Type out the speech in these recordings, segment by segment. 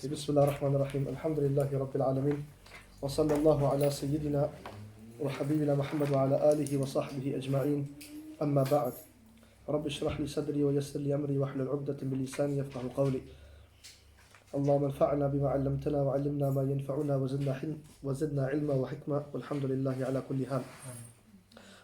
بسم الله الرحمن الرحيم الحمد لله رب العالمين وصلى الله على سيدنا وحبيبنا محمد وعلى آله وصحبه أجمعين أما بعد رب اشرح لي صدري ويسر لي أمري واحلل عقدة من لساني يفقهوا قولي اللهم انفعنا بما علمتنا وعلمنا ما ينفعنا وزدنا علما وحكمة والحمد لله على كل حال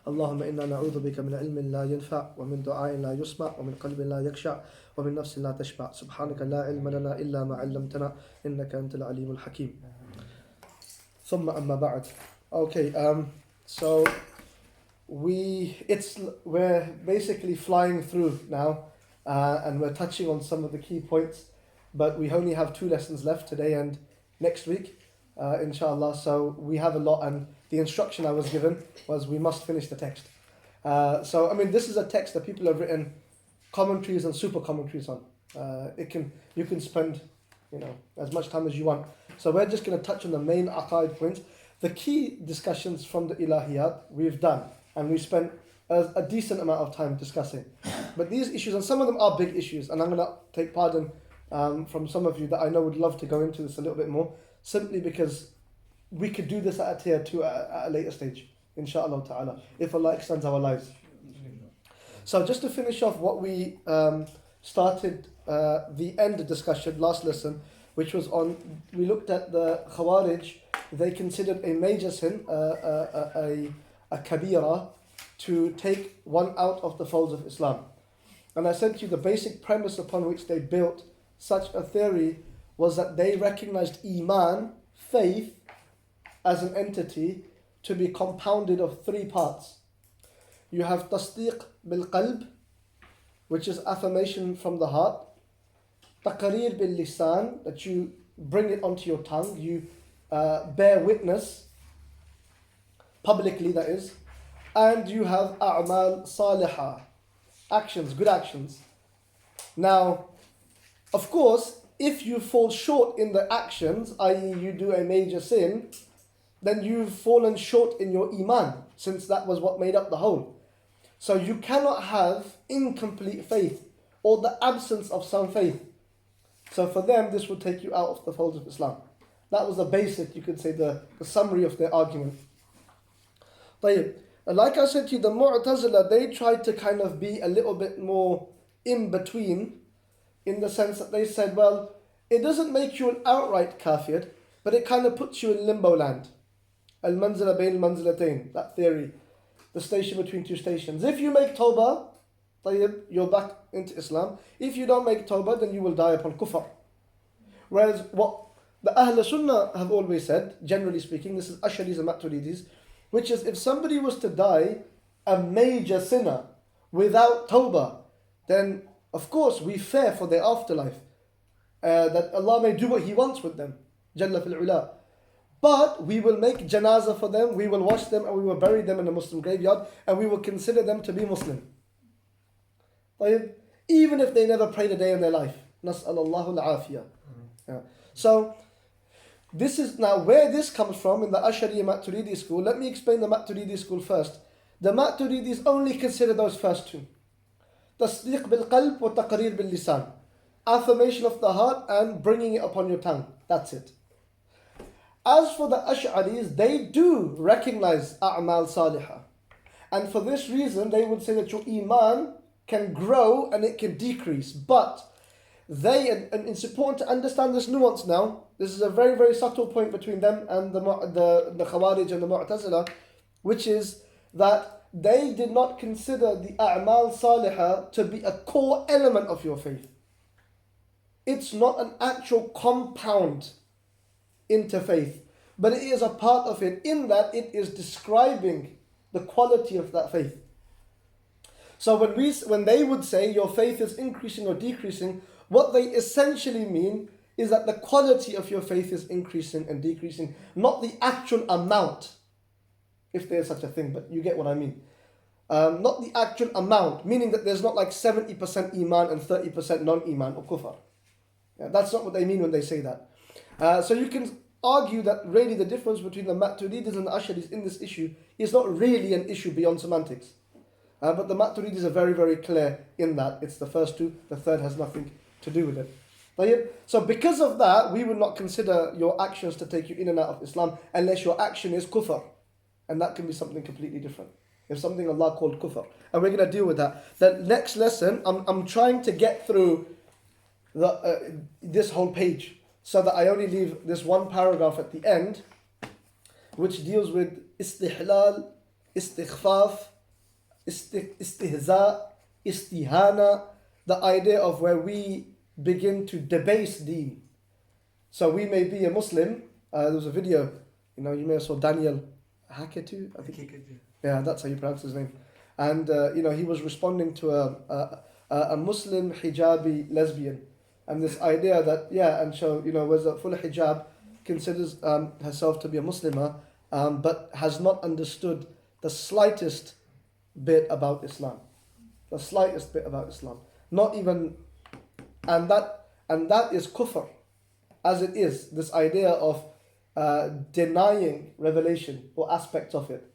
اللهم إنا نعوذ بك من علم لا ينفع ومن دعاء لا يسمع ومن قلب لا يخشع ومن نفس لا تشبع سبحانك لا علم لنا إلا ما علمتنا إنك أنت العليم الحكيم ثم أما بعد. Okay, so we're basically flying through now and we're touching on some of the key points, but we only have 2 lessons left today and next week inshallah, so we have a lot, and the instruction I was given was we must finish the text. So I mean, this is a text that people have written commentaries and super commentaries on. You can spend as much time as you want. So we're just going to touch on the main aqaid points. The key discussions from the ilahiyat we've done, and we spent a decent amount of time discussing. But these issues, and some of them are big issues, and I'm going to take pardon from some of you that I know would love to go into this a little bit more, simply because we could do this at a tier 2 at a later stage, inshallah ta'ala, if Allah extends our lives. So just to finish off what we started the end discussion last lesson, which was on, we looked at the Khawarij. They considered a major sin, a kabira, to take one out of the folds of Islam. And I said to you the basic premise upon which they built such a theory was that they recognized Iman, faith, as an entity to be compounded of 3 parts. You have tasdiq bil qalb, which is affirmation from the heart, taqreer bil lisan, that you bring it onto your tongue, you bear witness publicly, that is, and you have a'mal salihah, actions, good actions. Now, of course, if you fall short in the actions, i.e. you do a major sin, then you've fallen short in your iman, since that was what made up the whole. So you cannot have incomplete faith or the absence of some faith. So for them, this would take you out of the folds of Islam. That was the basic, you could say, the summary of their argument. طيب. Like I said to you, the Mu'tazila, they tried to kind of be a little bit more in between, in the sense that they said, well, it doesn't make you an outright kafir, but it kind of puts you in limbo land. Al-manzila bayn al-manzilatayn, that theory, the station between 2 stations. If you make tawbah, you're back into Islam. If you don't make tawbah, then you will die upon kufr. Whereas what the Ahl Sunnah have always said, generally speaking, this is Ash'aris and Maturidis, which is if somebody was to die a major sinner without tawbah, then of course we fear for their afterlife, that Allah may do what He wants with them, Jalla fil ula. But we will make janazah for them, we will wash them, and we will bury them in a Muslim graveyard, and we will consider them to be Muslim. Even if they never prayed a day in their life. Nas'alallahu al-afiyah. So, this is now where this comes from in the Ash'ari Maturidi school. Let me explain the Maturidi school first. The Maturidis only consider those first 2. Tasdiq bil qalb wa taqreer bil lisan. Affirmation of the heart and bringing it upon your tongue. That's it. As for the Ash'aris, they do recognize a'mal salihah. And for this reason, they would say that your iman can grow and it can decrease. But and it's important to understand this nuance now. This is a very, very subtle point between them and the Khawarij and the Mu'tazila, which is that they did not consider the a'mal salihah to be a core element of your faith. It's not an actual compound into faith, but it is a part of it, in that it is describing the quality of that faith. So when they would say your faith is increasing or decreasing, what they essentially mean is that the quality of your faith is increasing and decreasing, not the actual amount, if there's such a thing, but you get what I mean. Not the actual amount, meaning that there's not like 70% iman and 30% non-iman or kufr. Yeah, that's not what they mean when they say that. So you can argue that really the difference between the Maturidis and the Ash'aris in this issue is not really an issue beyond semantics. But the Maturidis are very, very clear in that. It's the first 2, the third has nothing to do with it. So because of that, we would not consider your actions to take you in and out of Islam unless your action is kufr. And that can be something completely different. If something Allah called kufr. And we're going to deal with that. The next lesson, I'm trying to get through this whole page so that I only leave this one paragraph at the end, which deals with istihlal, istighfaf, istihza, istihana, the idea of where we begin to debase deen. So we may be a Muslim. There was a video, you may have saw Daniel Haketu, I think. Yeah, that's how you pronounce his name. And he was responding to a Muslim hijabi lesbian, and this idea that wears a full hijab, considers herself to be a Muslimah, but has not understood the slightest bit about Islam. The slightest bit about Islam. Not even, and that is kufr, as it is, this idea of denying revelation or aspects of it,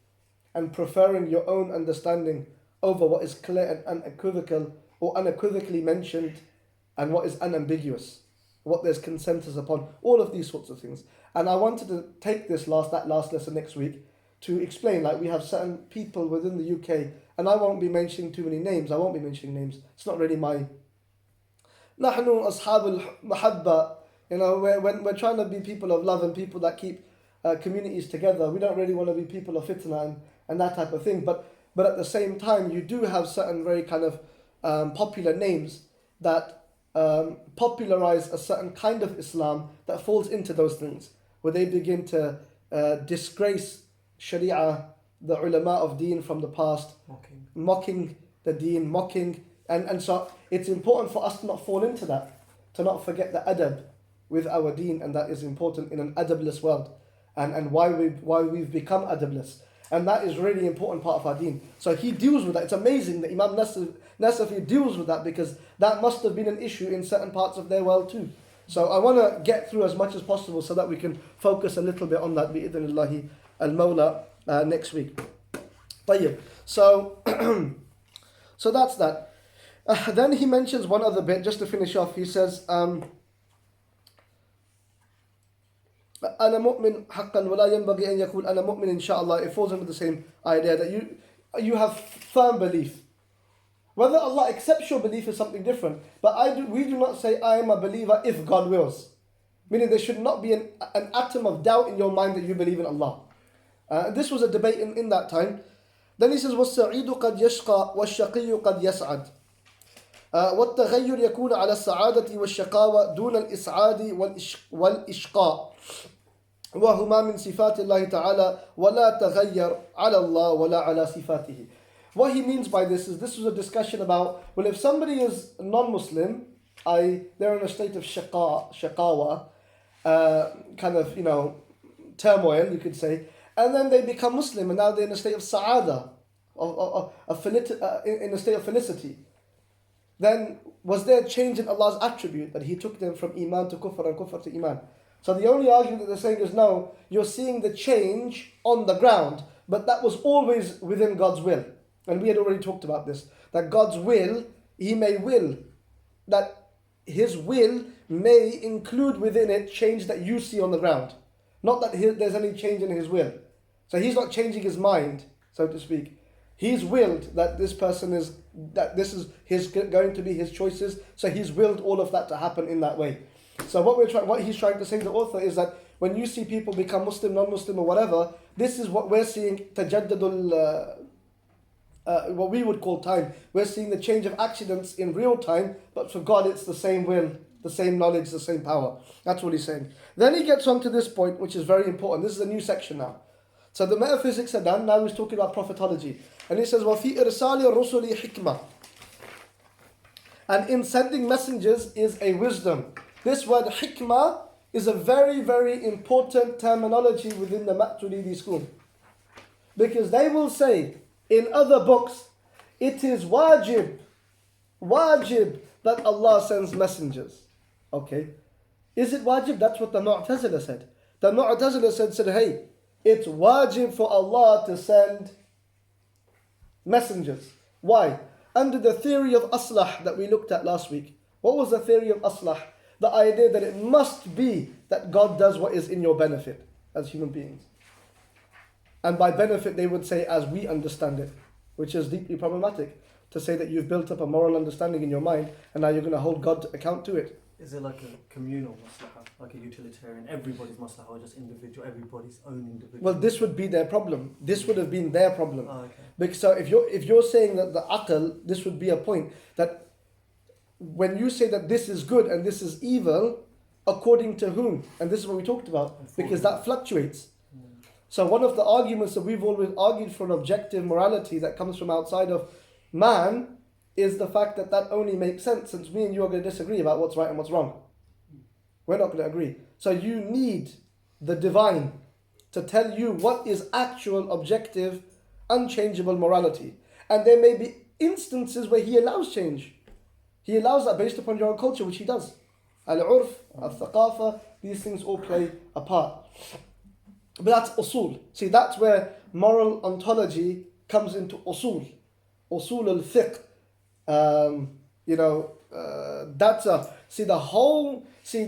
and preferring your own understanding over what is clear and unequivocal or unequivocally mentioned, and what is unambiguous, what there's consensus upon, all of these sorts of things. And I wanted to take that last lesson next week to explain, like we have certain people within the UK, and I won't be mentioning too many names, it's not really my... نحن أصحاب المحبة, when we're trying to be people of love and people that keep communities together, we don't really want to be people of fitna and that type of thing. But at the same time, you do have certain very kind of popular names that popularize a certain kind of Islam that falls into those things, where they begin to disgrace Sharia, the ulama of deen from the past, mocking the deen, and so it's important for us to not fall into that, to not forget the adab with our deen, and that is important in an adabless world, and why we've become adabless, and that is really important part of our deen. So he deals with that. It's amazing that Imam Nasafi deals with that, because that must have been an issue in certain parts of their world too. So I want to get through as much as possible so that we can focus a little bit on that bi'idhnillahi al-Mawla next week. طيب. So that's that. Then he mentions one other bit, just to finish off. He says, أنا مؤمن حقا ولا ينبغي أن يقول أنا مؤمن إن شاء الله. It falls under the same idea that you have firm belief. Whether Allah accepts your belief is something different. But we do not say I am a believer if God wills. Meaning there should not be an atom of doubt in your mind that you believe in Allah. This was a debate in that time. Then he says, وَالسَّعِيدُ قَدْ يَشْقَى وَالشَّقِيُّ قَدْ يَسْعَدُ والتغير يكون على السعادة والشقاوة دون الإسعاد والإشقاء وهما من صفات الله تعالى ولا تغير على الله ولا على صفاته. What he means by this was a discussion about, well, if somebody is non-Muslim, they're in a state of shaqawa, kind of, turmoil, you could say, and then they become Muslim, and now they're in a state of sa'ada, in a state of felicity. Then was there a change in Allah's attribute, that He took them from Iman to Kufr and Kufr to Iman? So the only argument that they're saying is no, you're seeing the change on the ground, but that was always within God's will. And we had already talked about this, that God's will, He may will, that His will may include within it change that you see on the ground. Not that there's any change in His will. So He's not changing His mind, so to speak. He's willed that this is going to be his choices. So He's willed all of that to happen in that way. So what he's trying to say, the author, is that when you see people become Muslim, non-Muslim, or whatever, this is what we're seeing. Tajaddudul, what we would call time. We're seeing the change of accidents in real time, but for God it's the same will, the same knowledge, the same power. That's what he's saying. Then he gets on to this point, which is very important. This is a new section now. So the metaphysics are done. Now he's talking about prophetology. And he says, وَفِي إِرْسَالِ الرُّسُلِ حِكْمَةً. And in sending messengers is a wisdom. This word hikmah is a very, very important terminology within the Maturidi school. Because they will say in other books, it is wajib that Allah sends messengers. Okay. Is it wajib? That's what the Mu'tazila said. The Mu'tazila said, hey, it's wajib for Allah to send messengers. Why? Under the theory of aslah that we looked at last week. What was the theory of aslah? the idea that it must be that God does what is in your benefit as human beings. And by benefit, they would say, as we understand it, which is deeply problematic, to say that you've built up a moral understanding in your mind and now you're going to hold God to account to it. Is it like a communal maslaha, like a utilitarian, everybody's maslaha, or just individual, everybody's own individual? Well, this would be their problem. This would have been their problem. Oh, okay. Because so if you're saying that the aql, this would be a point that when you say that this is good and this is evil, according to whom? And this is what we talked about, because that fluctuates. So one of the arguments that we've always argued for an objective morality that comes from outside of man is the fact that that only makes sense since me and you are going to disagree about what's right and what's wrong. We're not going to agree. So you need the divine to tell you what is actual, objective, unchangeable morality. And there may be instances where he allows change. He allows that based upon your own culture, which he does. Al-urf, al-thaqafa, these things all play a part. But that's usul. See, that's where moral ontology comes into usul. Usul al-fiqh.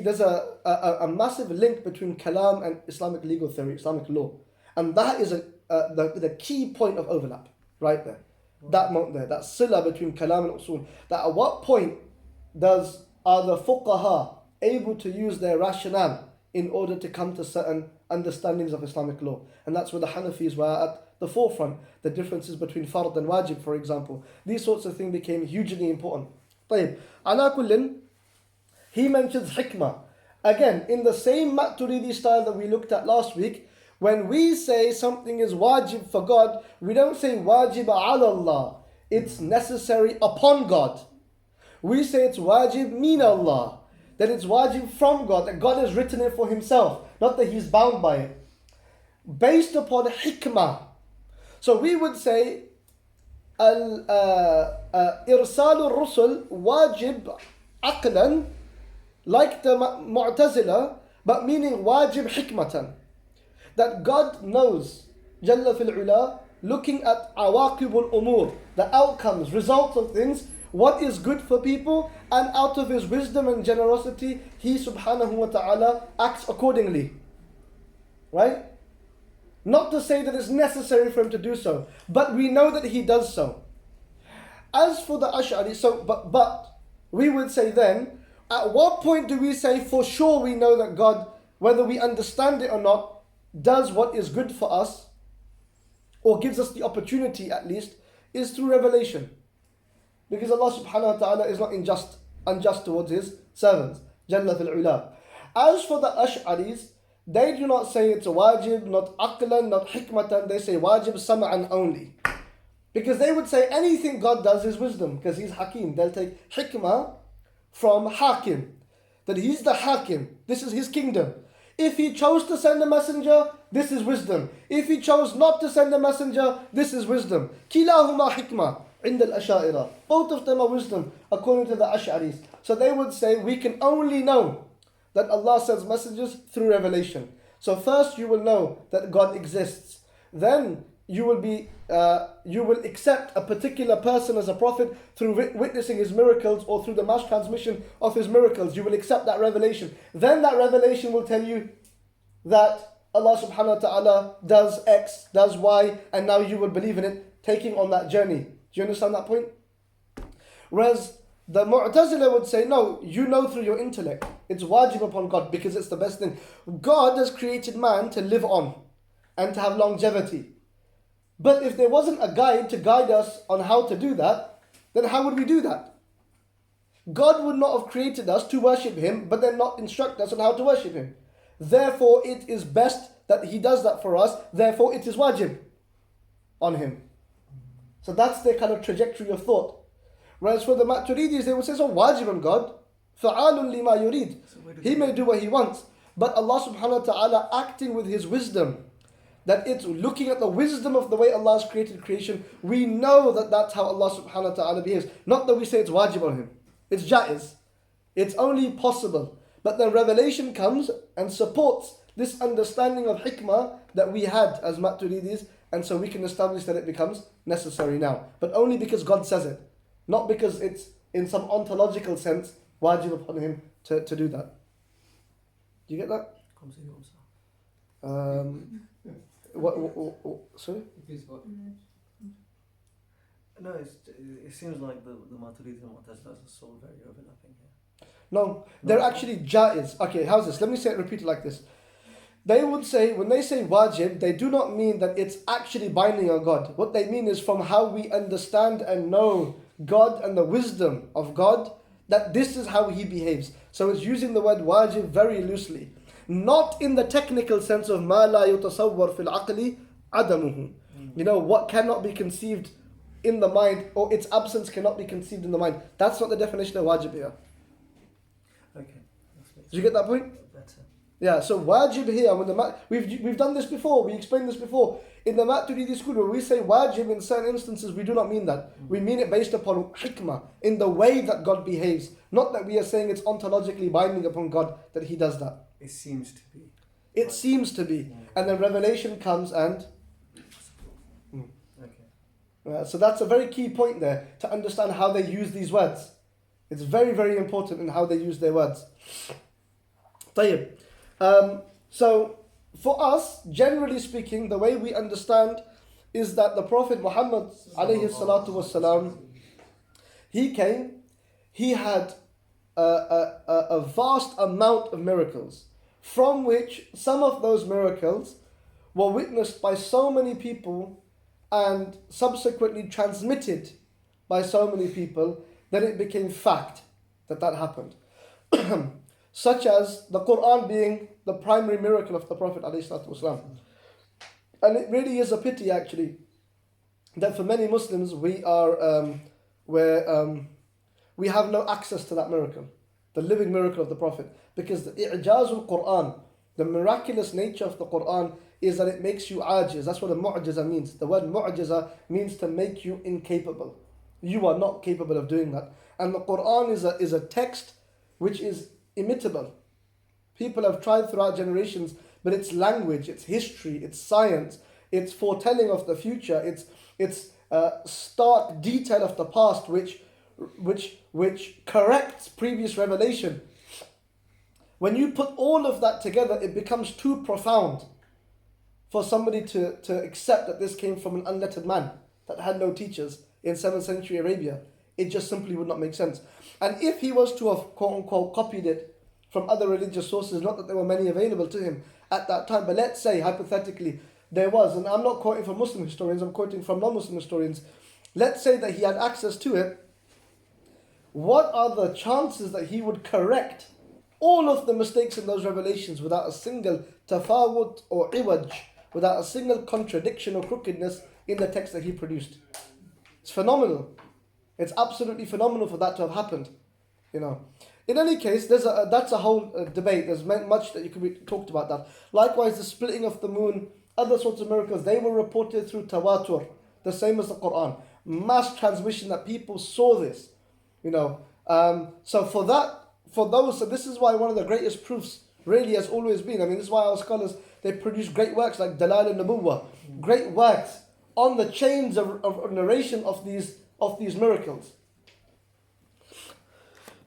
There's a massive link between kalam and Islamic legal theory, Islamic law. And that is the key point of overlap, right there. That moment there, that sila between kalam and usul. That at what point are the fuqaha able to use their rationale in order to come to certain understandings of Islamic law? And that's where the Hanafis were at the forefront. The differences between fard and wajib, for example. These sorts of things became hugely important. طيب, ala kullin, he mentions hikmah. Again, in the same Maturidi style that we looked at last week, when we say something is wajib for God, we don't say wajib ala Allah. It's necessary upon God. We say it's wajib min Allah. That it's wajib from God, that God has written it for himself, not that he's bound by it. Based upon hikmah. So we would say irsal al-rusul wajib aqlan, like the Mu'tazila, but meaning wajib hikmatan. That God knows, Jalla fil ula, looking at awaqibul umur, the outcomes, results of things, what is good for people, and out of his wisdom and generosity, he subhanahu wa ta'ala acts accordingly. Right? Not to say that it's necessary for him to do so, but we know that he does so. As for the Ash'ari, but we would say then, at what point do we say for sure we know that God, whether we understand it or not, does what is good for us, or gives us the opportunity at least, is through revelation. Because Allah subhanahu wa ta'ala is not unjust towards his servants. Jalla fil ula. As for the Ash'aris, they do not say it's a wajib, not aqlan, not hikmatan. They say wajib sam'an only. Because they would say anything God does is wisdom, because he's hakim. They'll take hikmah from hakim. That he's the hakim. This is his kingdom. If he chose to send a messenger, this is wisdom. If he chose not to send a messenger, this is wisdom. Kilahuma hikmah. عند الأشاعرة. Both of them are wisdom according to the Ash'aris. So they would say we can only know that Allah sends messages through revelation. So first you will know that God exists. Then you will accept a particular person as a prophet through witnessing his miracles or through the mass transmission of his miracles. You will accept that revelation. Then that revelation will tell you that Allah subhanahu wa ta'ala does X, does Y, and now you will believe in it, taking on that journey. Do you understand that point? Whereas the Mu'tazila would say, no, you know through your intellect. It's wajib upon God because it's the best thing. God has created man to live on and to have longevity. But if there wasn't a guide to guide us on how to do that, then how would we do that? God would not have created us to worship him, but then not instruct us on how to worship him. Therefore, it is best that he does that for us. Therefore, it is wajib on him. So that's their kind of trajectory of thought. Whereas for the Maturidis, they would say, so wajib on God. فَعَالٌ لِمَا يُرِيد. He may do what he wants. But Allah subhanahu wa ta'ala acting with his wisdom, that it's looking at the wisdom of the way Allah has created creation, we know that that's how Allah subhanahu wa ta'ala behaves. Not that we say it's wajib on him. It's jaiz. It's only possible. But then revelation comes and supports this understanding of hikmah that we had as Maturidis, and so we can establish that it becomes necessary now. But only because God says it. Not because it's in some ontological sense wajib upon him to do that. Do you get that? Sorry? No, it seems like the Maturidi and Mu'tazilas are so very overlapping here. No, they're actually jaiz. Okay, how's this? Let me say it, repeat it like this. They would say, when they say wajib, they do not mean that it's actually binding on God. What they mean is from how we understand and know God and the wisdom of God, that this is how He behaves. So it's using the word wajib very loosely. Not in the technical sense of ma la yutasawwar fil aqli adamuhu. You know, what cannot be conceived in the mind, or its absence cannot be conceived in the mind. That's not the definition of wajib here. Okay. Did you get that point? Better. Yeah, so wajib here, when we've done this before, we explained this before. In the Maturidi school, when we say wajib in certain instances, we do not mean that. We mean it based upon hikmah, in the way that God behaves. Not that we are saying it's ontologically binding upon God that He does that. It seems to be. It seems to be. And then revelation comes and... Okay. So that's a very key point there, to understand how they use these words. It's very, very important in how they use their words. طيب. So for us, generally speaking, the way we understand is that the Prophet Muhammad alayhi salatu wasalam, he came, he had a vast amount of miracles, from which some of those miracles were witnessed by so many people and subsequently transmitted by so many people that it became fact that happened. Such as the Quran being the primary miracle of the Prophet ﷺ. And it really is a pity actually that for many Muslims we have no access to that miracle, the living miracle of the Prophet, because the i'jazul Quran, the miraculous nature of the Quran, is that it makes you ajiz. That's what a mu'jiza means. The word mu'jiza means to make you incapable. You are not capable of doing that. And the Quran is a text which is imitable. People have tried throughout generations, but its language, its history, its science, its foretelling of the future, its stark detail of the past, which corrects previous revelation. When you put all of that together, it becomes too profound for somebody to accept that this came from an unlettered man that had no teachers in 7th century Arabia. It just simply would not make sense. And if he was to have quote-unquote copied it from other religious sources, not that there were many available to him at that time, but let's say hypothetically there was, and I'm not quoting from Muslim historians, I'm quoting from non-Muslim historians, let's say that he had access to it, what are the chances that he would correct all of the mistakes in those revelations without a single tafawut or iwaj, without a single contradiction or crookedness in the text that he produced? It's phenomenal. It's absolutely phenomenal for that to have happened. You know. In any case, that's a whole debate. There's much that you could be talked about that. Likewise, the splitting of the moon, other sorts of miracles, they were reported through tawatur, the same as the Quran. Mass transmission that people saw this. You know. So this is why one of the greatest proofs really has always been. I mean, this is why our scholars, they produce great works like Dalal al-Nubuwwah, great works on the chains of narration of these miracles.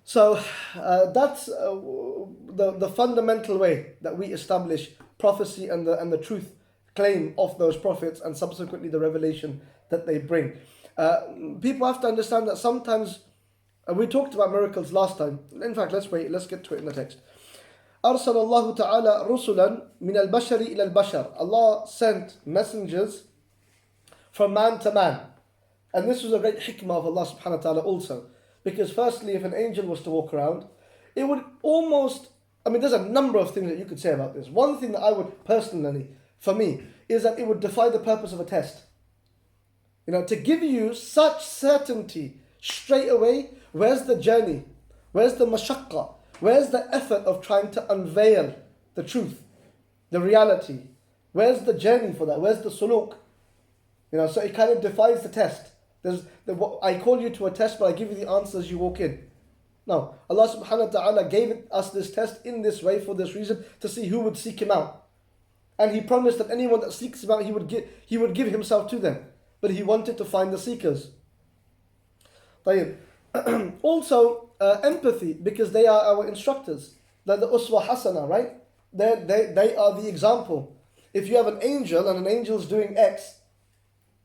So that's the fundamental way that we establish prophecy and the truth claim of those prophets and subsequently the revelation that they bring. People have to understand that sometimes, we talked about miracles last time. In fact, let's get to it in the text. أرسل الله تعالى رسلا من البشر إلى البشر. Allah sent messengers from man to man. And this was a great hikmah of Allah subhanahu wa ta'ala also. Because firstly, if an angel was to walk around, it would almost, there's a number of things that you could say about this. One thing that I would personally, for me, is that it would defy the purpose of a test. You know, to give you such certainty straight away, where's the journey? Where's the mashaqqa? Where's the effort of trying to unveil the truth, the reality? Where's the journey for that? Where's the suluk? You know, so it kind of defies the test. I call you to a test, but I give you the answer as you walk in. No, Allah subhanahu wa ta'ala gave us this test in this way for this reason, to see who would seek Him out. And He promised that anyone that seeks Him out, He would give Himself to them. But He wanted to find the seekers. طيب. Also, empathy, because they are our instructors. They're the uswa hasana, right? They are the example. If you have an angel and an angel's doing X,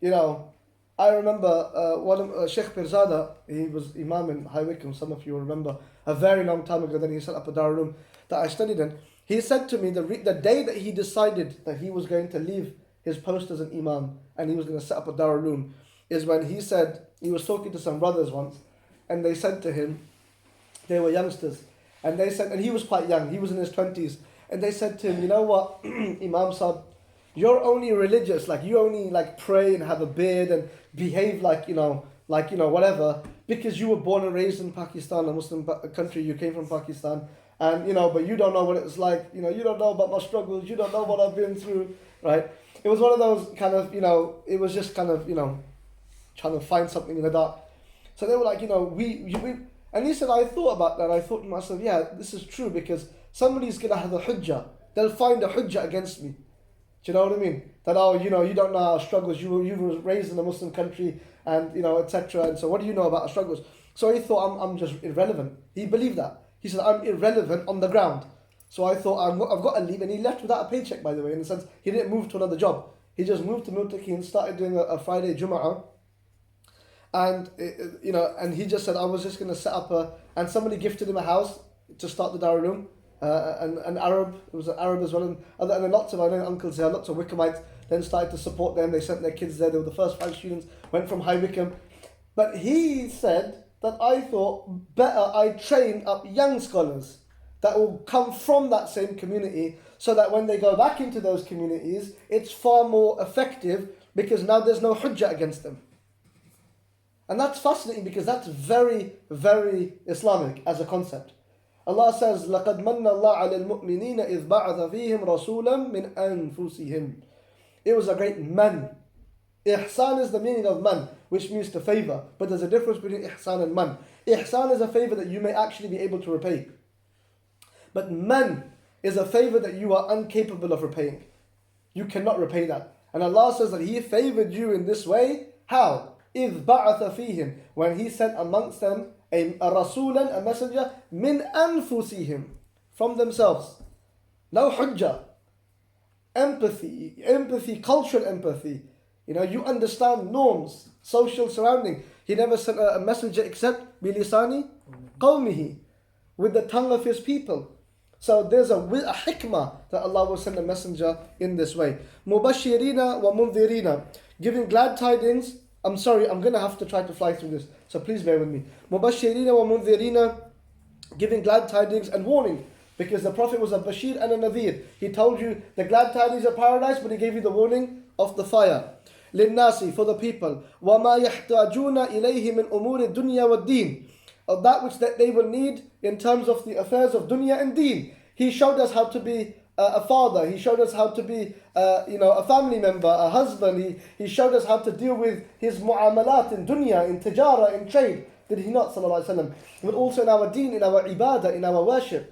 you know, I remember Sheikh Pirzada, he was Imam in High Wycombe, some of you will remember, a very long time ago. Then he set up a Darul Uloom that I studied in. He said to me the day that he decided that he was going to leave his post as an Imam and he was going to set up a Darul Uloom is when he said, he was talking to some brothers once, and they said to him, they were youngsters, and they said, and he was quite young, he was in his 20s, and they said to him, you know what, Imam Sahib, you're only religious, like you only like pray and have a beard and behave like whatever, because you were born and raised in Pakistan, a Muslim country, you came from Pakistan, and but you don't know what it's like, you don't know about my struggles, you don't know what I've been through, right? It was one of those kind of, it was just kind of, trying to find something in the dark. So they were like, we and he said, I thought about that, I thought to myself, yeah, this is true, because somebody's going to have a hujjah, they'll find a hujjah against me. Do you know what I mean? That, you don't know our struggles, you were raised in a Muslim country, and, etc. And so what do you know about our struggles? So he thought, I'm just irrelevant. He believed that. He said, I'm irrelevant on the ground. So I thought, I've got to leave. And he left without a paycheck, by the way, in the sense, he didn't move to another job. He just moved to Multaki and started doing a Friday Jum'ah. And, and he just said, I was just going to set up and somebody gifted him a house to start the Darul Uloom. An Arab, it was an Arab as well, and then lots of, I know uncles there, lots of Wycomites then started to support them, they sent their kids there, they were the first 5 students, went from High Wycombe. But he said that I thought better I train up young scholars that will come from that same community, so that when they go back into those communities, it's far more effective, because now there's no hujjah against them. And that's fascinating, because that's very, very Islamic as a concept. Allah says, لَقَدْ مَنَّ اللَّهُ عَلَى الْمُؤْمِنِينَ إِذْ بَعَثَ فِيهِمْ رَسُولًا مِنْ أَنفُسِهِمْ. It was a great man. Ihsan is the meaning of man, which means to favour. But there's a difference between ihsan and man. Ihsan is a favour that you may actually be able to repay. But man is a favour that you are incapable of repaying. You cannot repay that. And Allah says that He favoured you in this way. How? إِذْ بَعَثَ فِيهِمْ. When He sent amongst them a rasulan, a messenger, min anfusihim, from themselves. No hujjah. Empathy, cultural empathy. You understand norms, social surrounding. He never sent a messenger except bilisani qawmihi, with the tongue of his people. So there's a hikmah that Allah will send a messenger in this way. Mubashirina wa mundhirina, giving glad tidings. I'm sorry, I'm going to have to try to fly through this, so please bear with me. Mubashirina wa mundhirina, giving glad tidings and warning, because the Prophet was a bashir and a nadhir. He told you the glad tidings of paradise, but he gave you the warning of the fire. Linnasi, for the people. وَمَا يَحْتَاجُونَ إِلَيْهِ مِنْ أُمُورِ الدُّنْيَا وَالدِّينِ, of that which that they will need in terms of the affairs of dunya and deen. He showed us how to be a father, he showed us how to be a family member, a husband, he showed us how to deal with his mu'amalat in dunya, in tijara, in trade. Did he not, sallallahu alaihi wasallam? But also in our deen, in our ibadah, in our worship.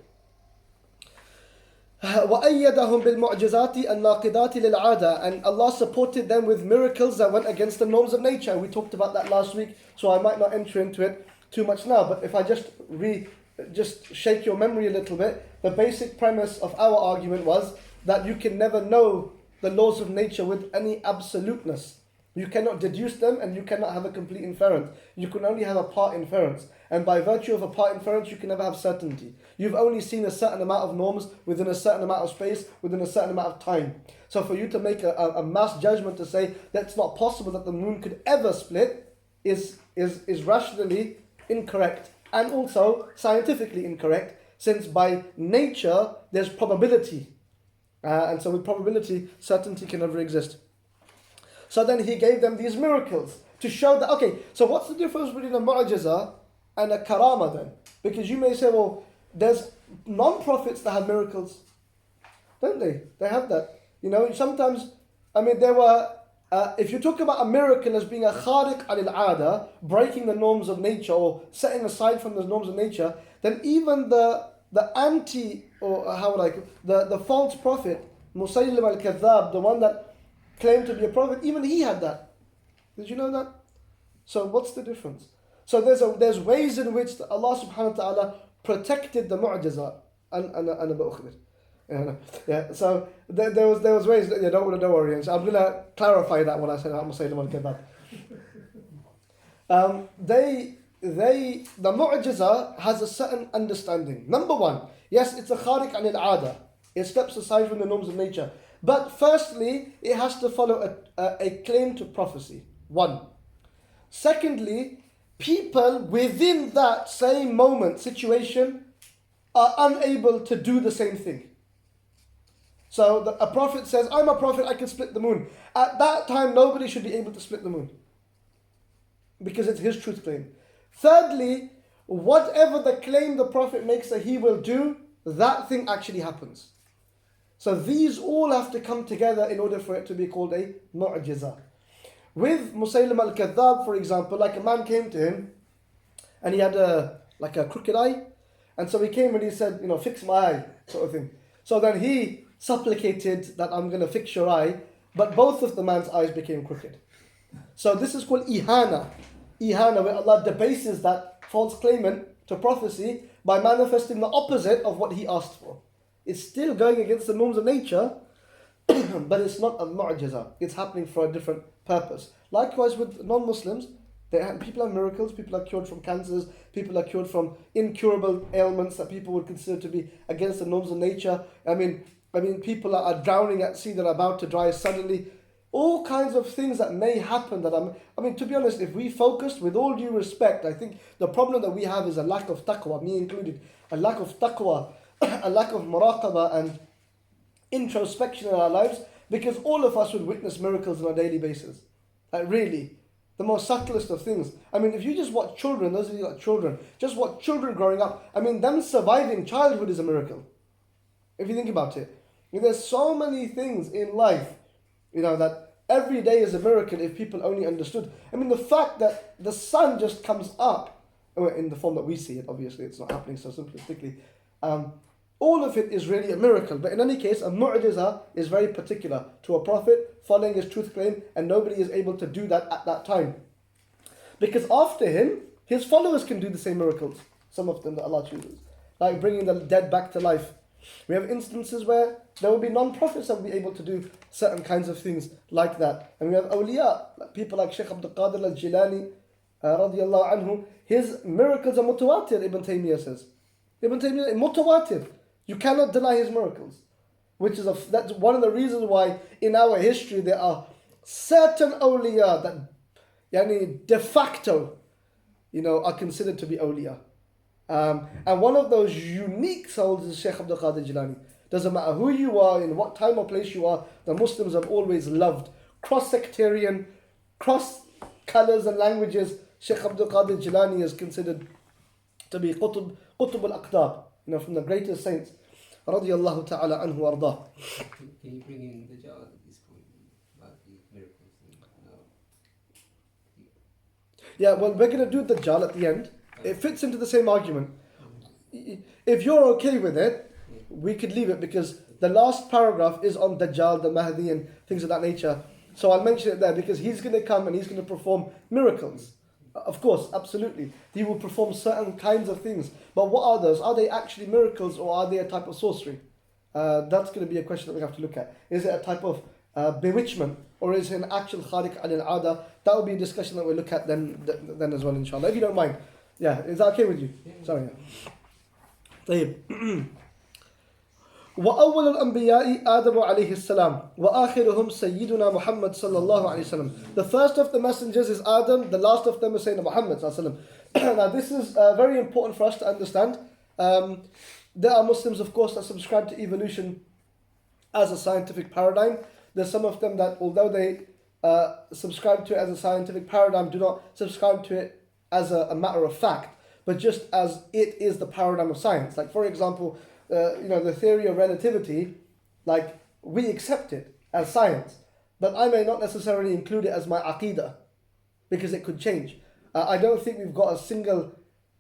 وَأَيَّدَهُمْ بِالْمُعْجِزَاتِ النَّاقِضَاتِ لِلْعَادَةِ, and Allah supported them with miracles that went against the norms of nature. We talked about that last week, so I might not enter into it too much now, but if I just shake your memory a little bit, the basic premise of our argument was that you can never know the laws of nature with any absoluteness. You cannot deduce them, and you cannot have a complete inference. You can only have a part inference. And by virtue of a part inference, you can never have certainty. You've only seen a certain amount of norms within a certain amount of space, within a certain amount of time. So for you to make a mass judgment to say that's not possible that the moon could ever split is rationally incorrect, and also scientifically incorrect, since by nature there's probability. And so with probability, certainty can never exist. So then he gave them these miracles to show that, okay, so what's the difference between a mu'jiza and a karama then? Because you may say, well, there's non-prophets that have miracles, don't they? They have that. Sometimes, there were, if you talk about a miracle as being a khariq al-ada, breaking the norms of nature or setting aside from the norms of nature, then even the false prophet, Musaylim al-Kadhab, the one that claimed to be a prophet, even he had that. Did you know that? So what's the difference? So there's ways in which Allah subhanahu wa ta'ala protected the mu'jiza. Yeah, so there was ways that don't worry. So I'm gonna clarify that when I say I'm saying al-Kebab. The mu'jiza has a certain understanding. Number one, yes, it's a khariq al-ada. It steps aside from the norms of nature. But firstly, it has to follow a claim to prophecy. One. Secondly, people within that same moment, situation, are unable to do the same thing. So a prophet says, I'm a prophet, I can split the moon. At that time, nobody should be able to split the moon, because it's his truth claim. Thirdly, whatever the claim the prophet makes that he will do, that thing actually happens. So these all have to come together in order for it to be called a mu'jiza. With Musaylim al-Kadhdhab, for example, like a man came to him and he had a crooked eye, and so he came and he said, fix my eye, sort of thing. So then he supplicated that I'm going to fix your eye, but both of the man's eyes became crooked. So this is called ihana. Ihana, where Allah debases that false claimant to prophecy by manifesting the opposite of what he asked for. It's still going against the norms of nature, but it's not a mu'jiza. It's happening for a different purpose. Likewise with non-Muslims, people have miracles, people are cured from cancers, people are cured from incurable ailments that people would consider to be against the norms of nature. I mean, people are drowning at sea that are about to dry suddenly. All kinds of things that may happen to be honest, if we focused, with all due respect, I think the problem that we have is a lack of taqwa, me included, a lack of taqwa, a lack of muraqabah and introspection in our lives, because all of us would witness miracles on a daily basis. Like really, the most subtlest of things. If you just watch children, those of you who got children, just watch children growing up, them surviving childhood is a miracle. If you think about it. There's so many things in life, that every day is a miracle if people only understood. The fact that the sun just comes up, in the form that we see it, obviously it's not happening so simplistically, all of it is really a miracle. But in any case, a mu'jiza is very particular to a prophet following his truth claim, and nobody is able to do that at that time. Because after him, his followers can do the same miracles, some of them that Allah chooses, like bringing the dead back to life. We have instances where there will be non-prophets that will be able to do certain kinds of things like that. And we have awliya, people like Shaykh Abdul Qadir al-Jilani, radiyallahu anhu. His miracles are mutawatir, Ibn Taymiyyah says. Ibn Taymiyyah, mutawatir. You cannot deny his miracles. That's one of the reasons why in our history there are certain awliya that de facto, are considered to be awliya. And one of those unique souls is Shaykh Abdul Qadir Jilani. Doesn't matter who you are, in what time or place you are, the Muslims have always loved cross-sectarian, cross-colours and languages. Shaykh Abdul Qadir Jilani is considered to be Qutb al-Aqtab, from the greatest saints. Radiyallahu ta'ala anhu ardah. Can you bring in the Dajjal at this point about the miracles? Yeah, well, we're going to do the Dajjal at the end. It fits into the same argument. If you're okay with it, we could leave it, because the last paragraph is on Dajjal, the Mahdi and things of that nature. So I'll mention it there, because he's going to come and he's going to perform miracles. Of course, absolutely. He will perform certain kinds of things. But what are those? Are they actually miracles, or are they a type of sorcery? That's going to be a question that we have to look at. Is it a type of bewitchment, or is it an actual khariq al-ada? That will be a discussion that we'll look at then as well, inshallah. If you don't mind. Yeah, is that okay with you? Sorry. طيب. وأول الأنبياء آدم عليه السلام وآخرهم سيدنا محمد صلى الله عليه وسلم. The first of the messengers is Adam, the last of them is Sayyidina Muhammad صلى الله عليه وسلم. Now this is very important for us to understand. There are Muslims, of course, that subscribe to evolution as a scientific paradigm. There's some of them that, although they subscribe to it as a scientific paradigm, do not subscribe to it as a matter of fact, but just as it is the paradigm of science. Like, for example, the theory of relativity, like, we accept it as science, but I may not necessarily include it as my aqidah, because it could change. I don't think we've got a single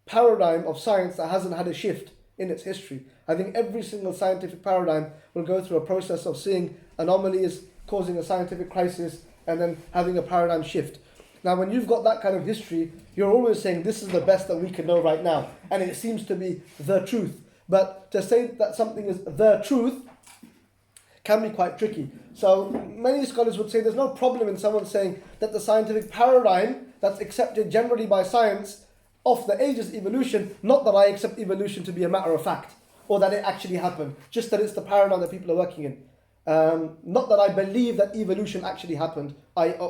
paradigm of science that hasn't had a shift in its history. I think every single scientific paradigm will go through a process of seeing anomalies causing a scientific crisis and then having a paradigm shift. Now, when you've got that kind of history, you're always saying this is the best that we can know right now, and it seems to be the truth. But to say that something is the truth can be quite tricky. So many scholars would say there's no problem in someone saying that the scientific paradigm that's accepted generally by science of the age is evolution, not that I accept evolution to be a matter of fact, or that it actually happened, just that it's the paradigm that people are working in. Not that I believe that evolution actually happened,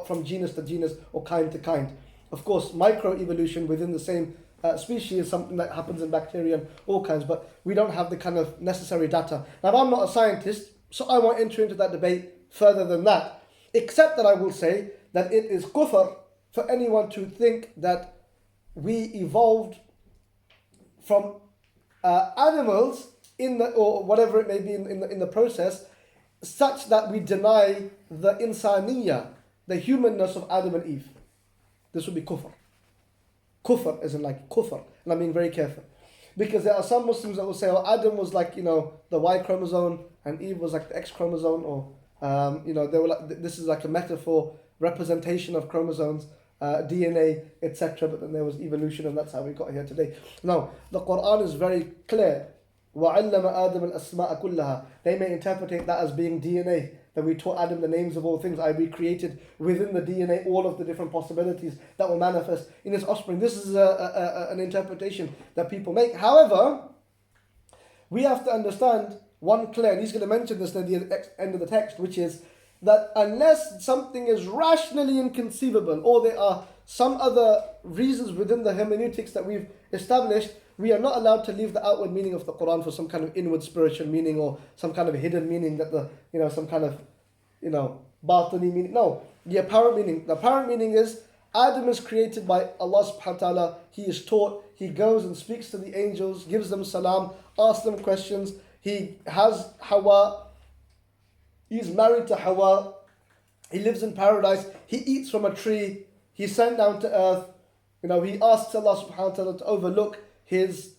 from genus to genus or kind to kind. Of course, microevolution within the same species is something that happens in bacteria and all kinds, but we don't have the kind of necessary data. Now, I'm not a scientist, so I won't enter into that debate further than that, except that I will say that it is kufr for anyone to think that we evolved from animals or whatever it may be in the process, such that we deny the insaniya, the humanness of Adam and Eve. This would be kufr. Kufr isn't like kufr, and I'm being very careful. Because there are some Muslims that will say, oh, Adam was like, the Y chromosome, and Eve was like the X chromosome, or, they were like, this is like a metaphor, representation of chromosomes, DNA, etc. But then there was evolution, and that's how we got here today. No, the Quran is very clear. وَعَلَّمَ آدَمَ الْأَسْمَاءَ كُلَّهَا. They may interpret that as being DNA, that we taught Adam the names of all things. We created within the DNA all of the different possibilities that will manifest in his offspring. This is an interpretation that people make. However, we have to understand one clear, and he's going to mention this at the end of the text, which is that unless something is rationally inconceivable, or there are some other reasons within the hermeneutics that we've established, we are not allowed to leave the outward meaning of the Quran for some kind of inward spiritual meaning, or some kind of hidden meaning that some kind of, batini meaning. No, the apparent meaning. The apparent meaning is Adam is created by Allah subhanahu wa ta'ala. He is taught. He goes and speaks to the angels, gives them salam, asks them questions. He has Hawa. He's married to Hawa. He lives in paradise. He eats from a tree. He's sent down to earth. He asks Allah subhanahu wa ta'ala to overlook his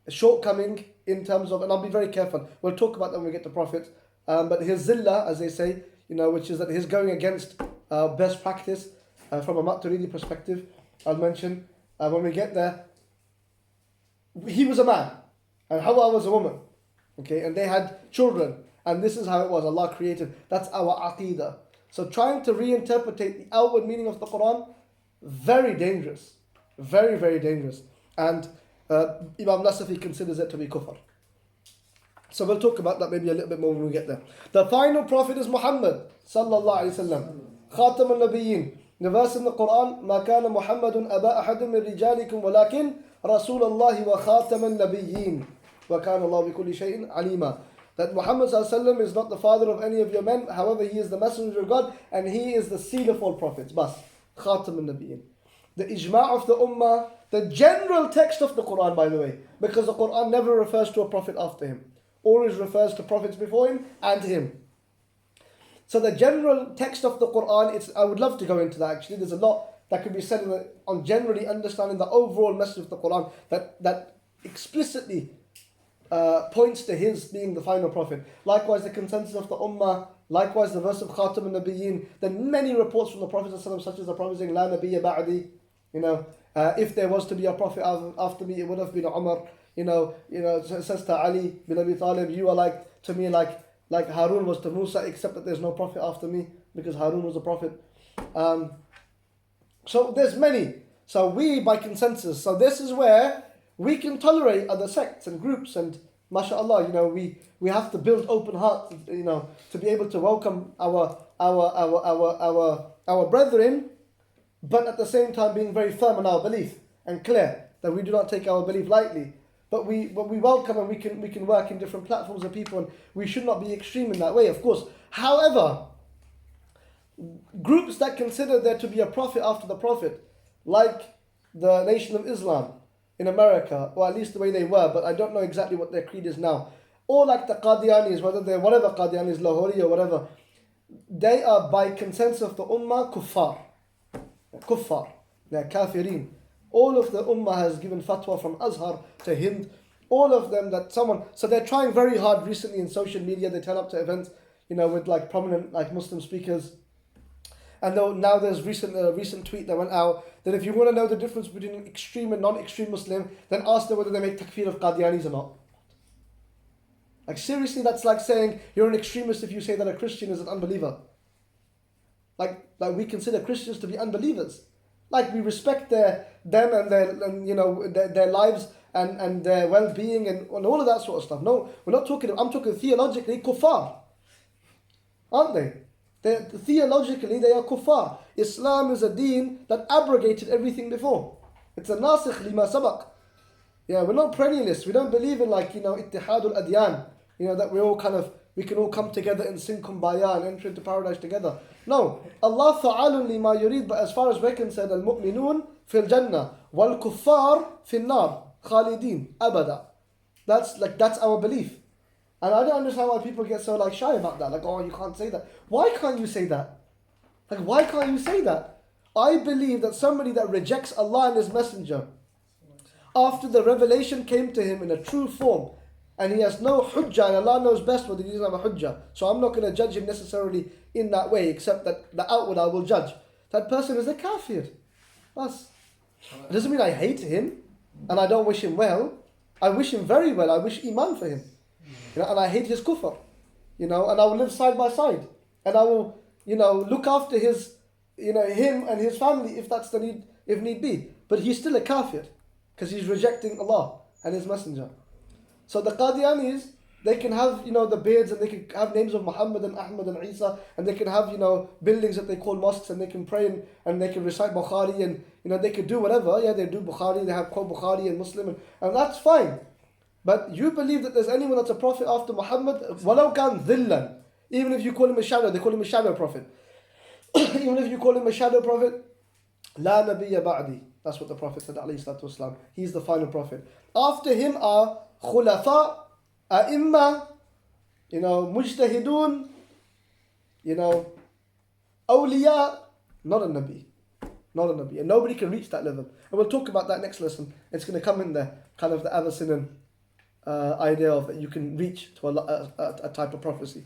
shortcoming in terms of, and I'll be very careful, we'll talk about that when we get to Prophet, but his zillah, as they say, which is that he's going against best practice from a Maturidi perspective. I'll mention when we get there, he was a man and Hawa was a woman, okay, and they had children, and this is how it was. Allah created. That's our aqidah. So trying to reinterpret the outward meaning of the Quran, very dangerous. Very, very dangerous. And Imam Nasafi considers it to be kufr. So we'll talk about that maybe a little bit more when we get there. The final prophet is Muhammad sallallahu alayhi wasallam. Khatam al-Nabiyyin. The verse in the Quran, ما كان محمد أبا أحد من رجالكم ولكن رسول الله وخاتم النبيين وكان الله بكل شيء عليما. That Muhammad sallallahu alayhi wasallam is not the father of any of your men, however he is the messenger of God, and he is the seal of all prophets. Bas. Khatam al-Nabiyyin. The ijma' of the ummah, the general text of the Quran, by the way, because the Quran never refers to a prophet after him, always refers to prophets before him and him. So the general text of the Quran, I would love to go into that actually. There's a lot that could be said on generally understanding the overall message of the Quran that explicitly points to his being the final prophet. Likewise, the consensus of the ummah. Likewise, the verse of Khatam al-Nabiyyin. Then many reports from the Prophet such as the Prophet saying, La nabiyya ba'di. If there was to be a prophet after me, it would have been Umar. Says to Ali bin Abi Talib, you are to me like Harun was to Musa, except that there's no prophet after me, because Harun was a prophet. So there's many. So we, by consensus, so this is where we can tolerate other sects and groups, and mashallah, we have to build open hearts, to be able to welcome our brethren, but at the same time being very firm in our belief and clear that we do not take our belief lightly. But we welcome, and we can work in different platforms of people, and we should not be extreme in that way, of course. However, groups that consider there to be a prophet after the prophet, like the Nation of Islam in America, or at least the way they were, but I don't know exactly what their creed is now, or like the Qadianis, whether they're whatever Qadianis, Lahori or whatever, they are by consensus of the Ummah kuffar. Kuffar. They're kafirin. All of the Ummah has given fatwa from Azhar to Hind. All of them so they're trying very hard recently in social media. They turn up to events, with like prominent like Muslim speakers, And now there's recent tweet that went out that if you want to know the difference between an extreme and non-extreme Muslim, then ask them whether they make takfir of Qadianis or not. Like seriously, that's like saying you're an extremist if you say that a Christian is an unbeliever. Like we consider Christians to be unbelievers. Like we respect them and their lives and their well-being and all of that sort of stuff. No, we're not talking. I'm talking theologically kuffar, aren't they? Theologically, they are kuffar. Islam is a deen that abrogated everything before. It's a nasikh lima sabaq. Yeah, we're not perennialists. We don't believe in ittihadul adyan. That we can all come together and sing kumbaya and enter into paradise together. No, Allah fa'alun lima yurid. But as far as we're concerned, al-mu'minun fil jannah wal kuffar fil nar khalidin abada. That's our belief. And I don't understand why people get so shy about that. You can't say that. Why can't you say that? Why can't you say that? I believe that somebody that rejects Allah and His Messenger after the revelation came to him in a true form, and he has no hujjah, and Allah knows best whether he doesn't have a hujjah. So I'm not going to judge him necessarily in that way, except that the outward I will judge. That person is a kafir. It doesn't mean I hate him and I don't wish him well. I wish him very well. I wish iman for him. And I hate his kufr. And I will live side by side. And I will, look after his, him and his family if that's the need, if need be. But he's still a kafir because he's rejecting Allah and His Messenger. So the Qadianis, they can have, the beards, and they can have names of Muhammad and Ahmad and Isa, and they can have, buildings that they call mosques, and they can pray and they can recite Bukhari, and they can do whatever. Yeah, they do Bukhari, they have quote Bukhari and Muslim, and that's fine. But you believe that there's anyone that's a prophet after Muhammad, walau kan dhillan. Even if you call him a shadow, they call him a shadow prophet. Even if you call him a shadow prophet, la nabiyya ba'di. That's what the Prophet said, alayhi salatu wasalam. He's the final prophet. After him are khulafa, a'imma, mujtahidun, awliya, not a nabi. Not a nabi. And nobody can reach that level. And we'll talk about that next lesson. It's going to come in there, kind of the Abyssinian idea of that you can reach to a type of prophecy.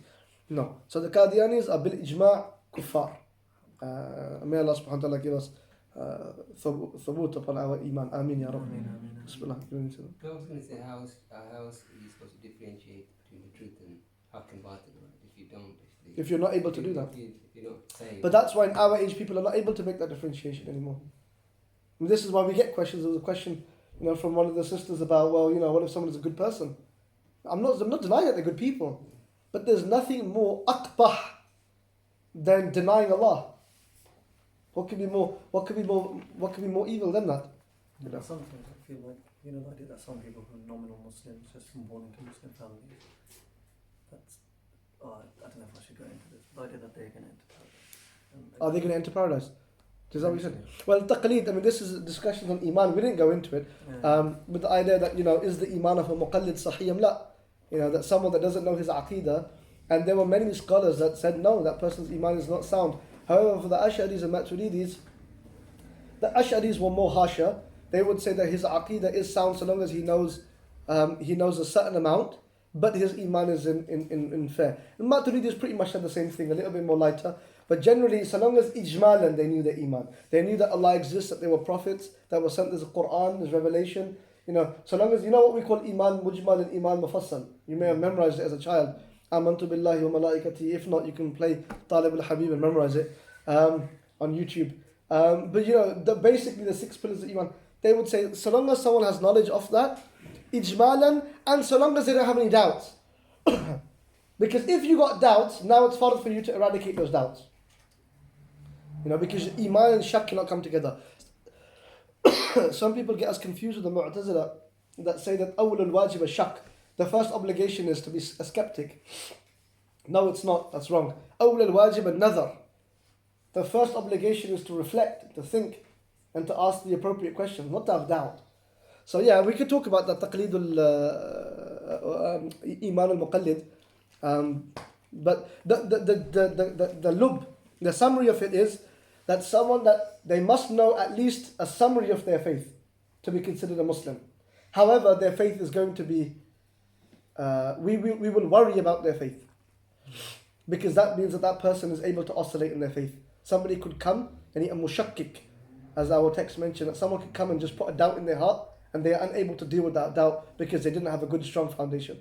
No. So the Qadianis are bil ijma' kuffar. May Allah subhanahu wa ta'ala give us thabut upon our iman. Ameen ya Rabbi. Bismillah. I was going to say, how is you supposed to differentiate between the truth and haqq and batil, if you don't? If you're not able to do that. If you're not saying. But that's why in our age people are not able to make that differentiation anymore. And this is why we get questions. There was a question, from one of the sisters about, what if someone is a good person? I'm not denying that they're good people, but there's nothing more aqbah than denying Allah. What could be more evil than that? Sometimes I feel like, the idea that some people who are nominal Muslims, just born into Muslim families, that's, I don't know if I should go into this, the idea that they're going to enter paradise. Are they going to enter paradise? Is that what you said? Well, taqleed, this is a discussion on iman, we didn't go into it, with the idea that, is the iman of a muqallid sahih la? That someone that doesn't know his aqidah, and there were many scholars that said, no, that person's iman is not sound. However, for the Ash'aris and Maturidis, the Ash'aris were more harsher. They would say that his aqidah is sound so long as he knows a certain amount, but his iman is in fair. And Maturidis pretty much said the same thing, a little bit more lighter. But generally, so long as ijmalan, they knew their iman. They knew that Allah exists, that they were prophets, that were sent as a Quran, as revelation. So long as, what we call iman mujmal and iman mufassal. You may have memorized it as a child. Amantu billahi wa malaikati. If not, you can play Talib al-Habib and memorize it on YouTube. But basically the 6 pillars of iman, they would say, so long as someone has knowledge of that, ijmalan, and so long as they don't have any doubts. Because if you got doubts, now it's hard for you to eradicate those doubts. Because iman and shak cannot come together. Some people get us confused with the Mu'tazila that say that awwal al-wajib al-shak. The first obligation is to be a skeptic. No, it's not. That's wrong. Awwal al-wajib al-nadhar. The first obligation is to reflect, to think, and to ask the appropriate questions, not to have doubt. So yeah, we could talk about the taqleed iman al-muqallid. But the lub, the summary of it is that they must know at least a summary of their faith to be considered a Muslim. However, their faith is going to be, we will worry about their faith, because that means that person is able to oscillate in their faith. somebody could come, and a mushakkik, as our text mentioned, that someone could come and just put a doubt in their heart, and they are unable to deal with that doubt because they didn't have a good, strong foundation.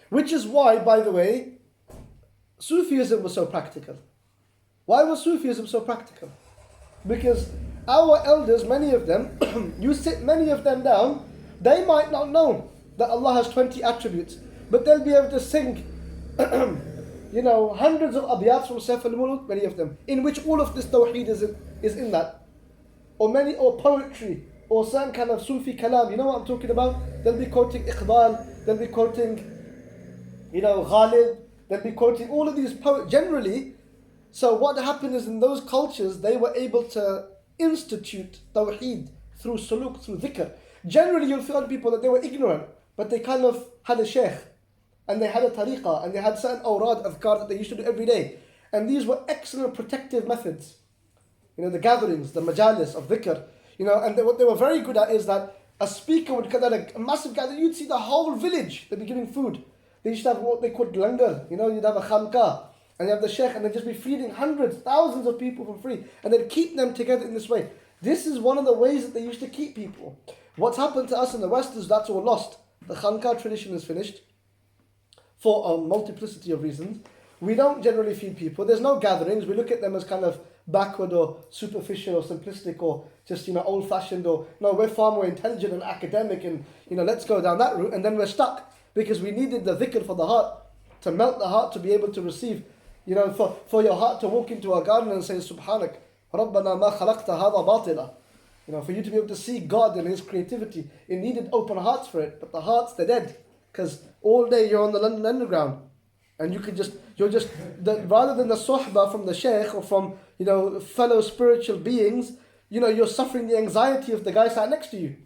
Which is why, by the way, Sufism was so practical. Why was Sufism so practical? Because our elders, many of them, you sit many of them down, they might not know that Allah has 20 attributes, but they'll be able to sing, hundreds of abiyats from Sayf al-Muluk, many of them, in which all of this tawheed is in that. Or poetry, or some kind of Sufi kalam, you know what I'm talking about? They'll be quoting Iqbal, they'll be quoting, Khalid, they'll be quoting all of these poets, generally. So what happened is in those cultures, they were able to institute tawheed through suluk, through dhikr. Generally, you'll find people that they were ignorant, but they kind of had a sheikh, and they had a tariqah, and they had certain awrad, adhkar that they used to do every day. And these were excellent protective methods. The gatherings, the majalis of dhikr. And what they were very good at is that a speaker would gather a massive gathering, you'd see the whole village, they'd be giving food. They used to have what they called langar, you'd have a khamka, and you have the sheikh, and they'd just be feeding hundreds, thousands of people for free, and they'd keep them together in this way. This is one of the ways that they used to keep people. What's happened to us in the West is that's all lost. The khamka tradition is finished for a multiplicity of reasons. We don't generally feed people. There's no gatherings. We look at them as kind of backward or superficial or simplistic or just old-fashioned, or no, we're far more intelligent and academic, and let's go down that route. And then we're stuck because we needed the dhikr for the heart, to melt the heart, to be able to receive, for your heart to walk into a garden and say Subhanak Rabbana ma khalaqta hadha batila. For you to be able to see God and His creativity, it needed open hearts for it. But the hearts, they're dead, because all day you're on the London Underground, and rather than the sohbah from the sheikh or from fellow spiritual beings, you're suffering the anxiety of the guy sat next to you.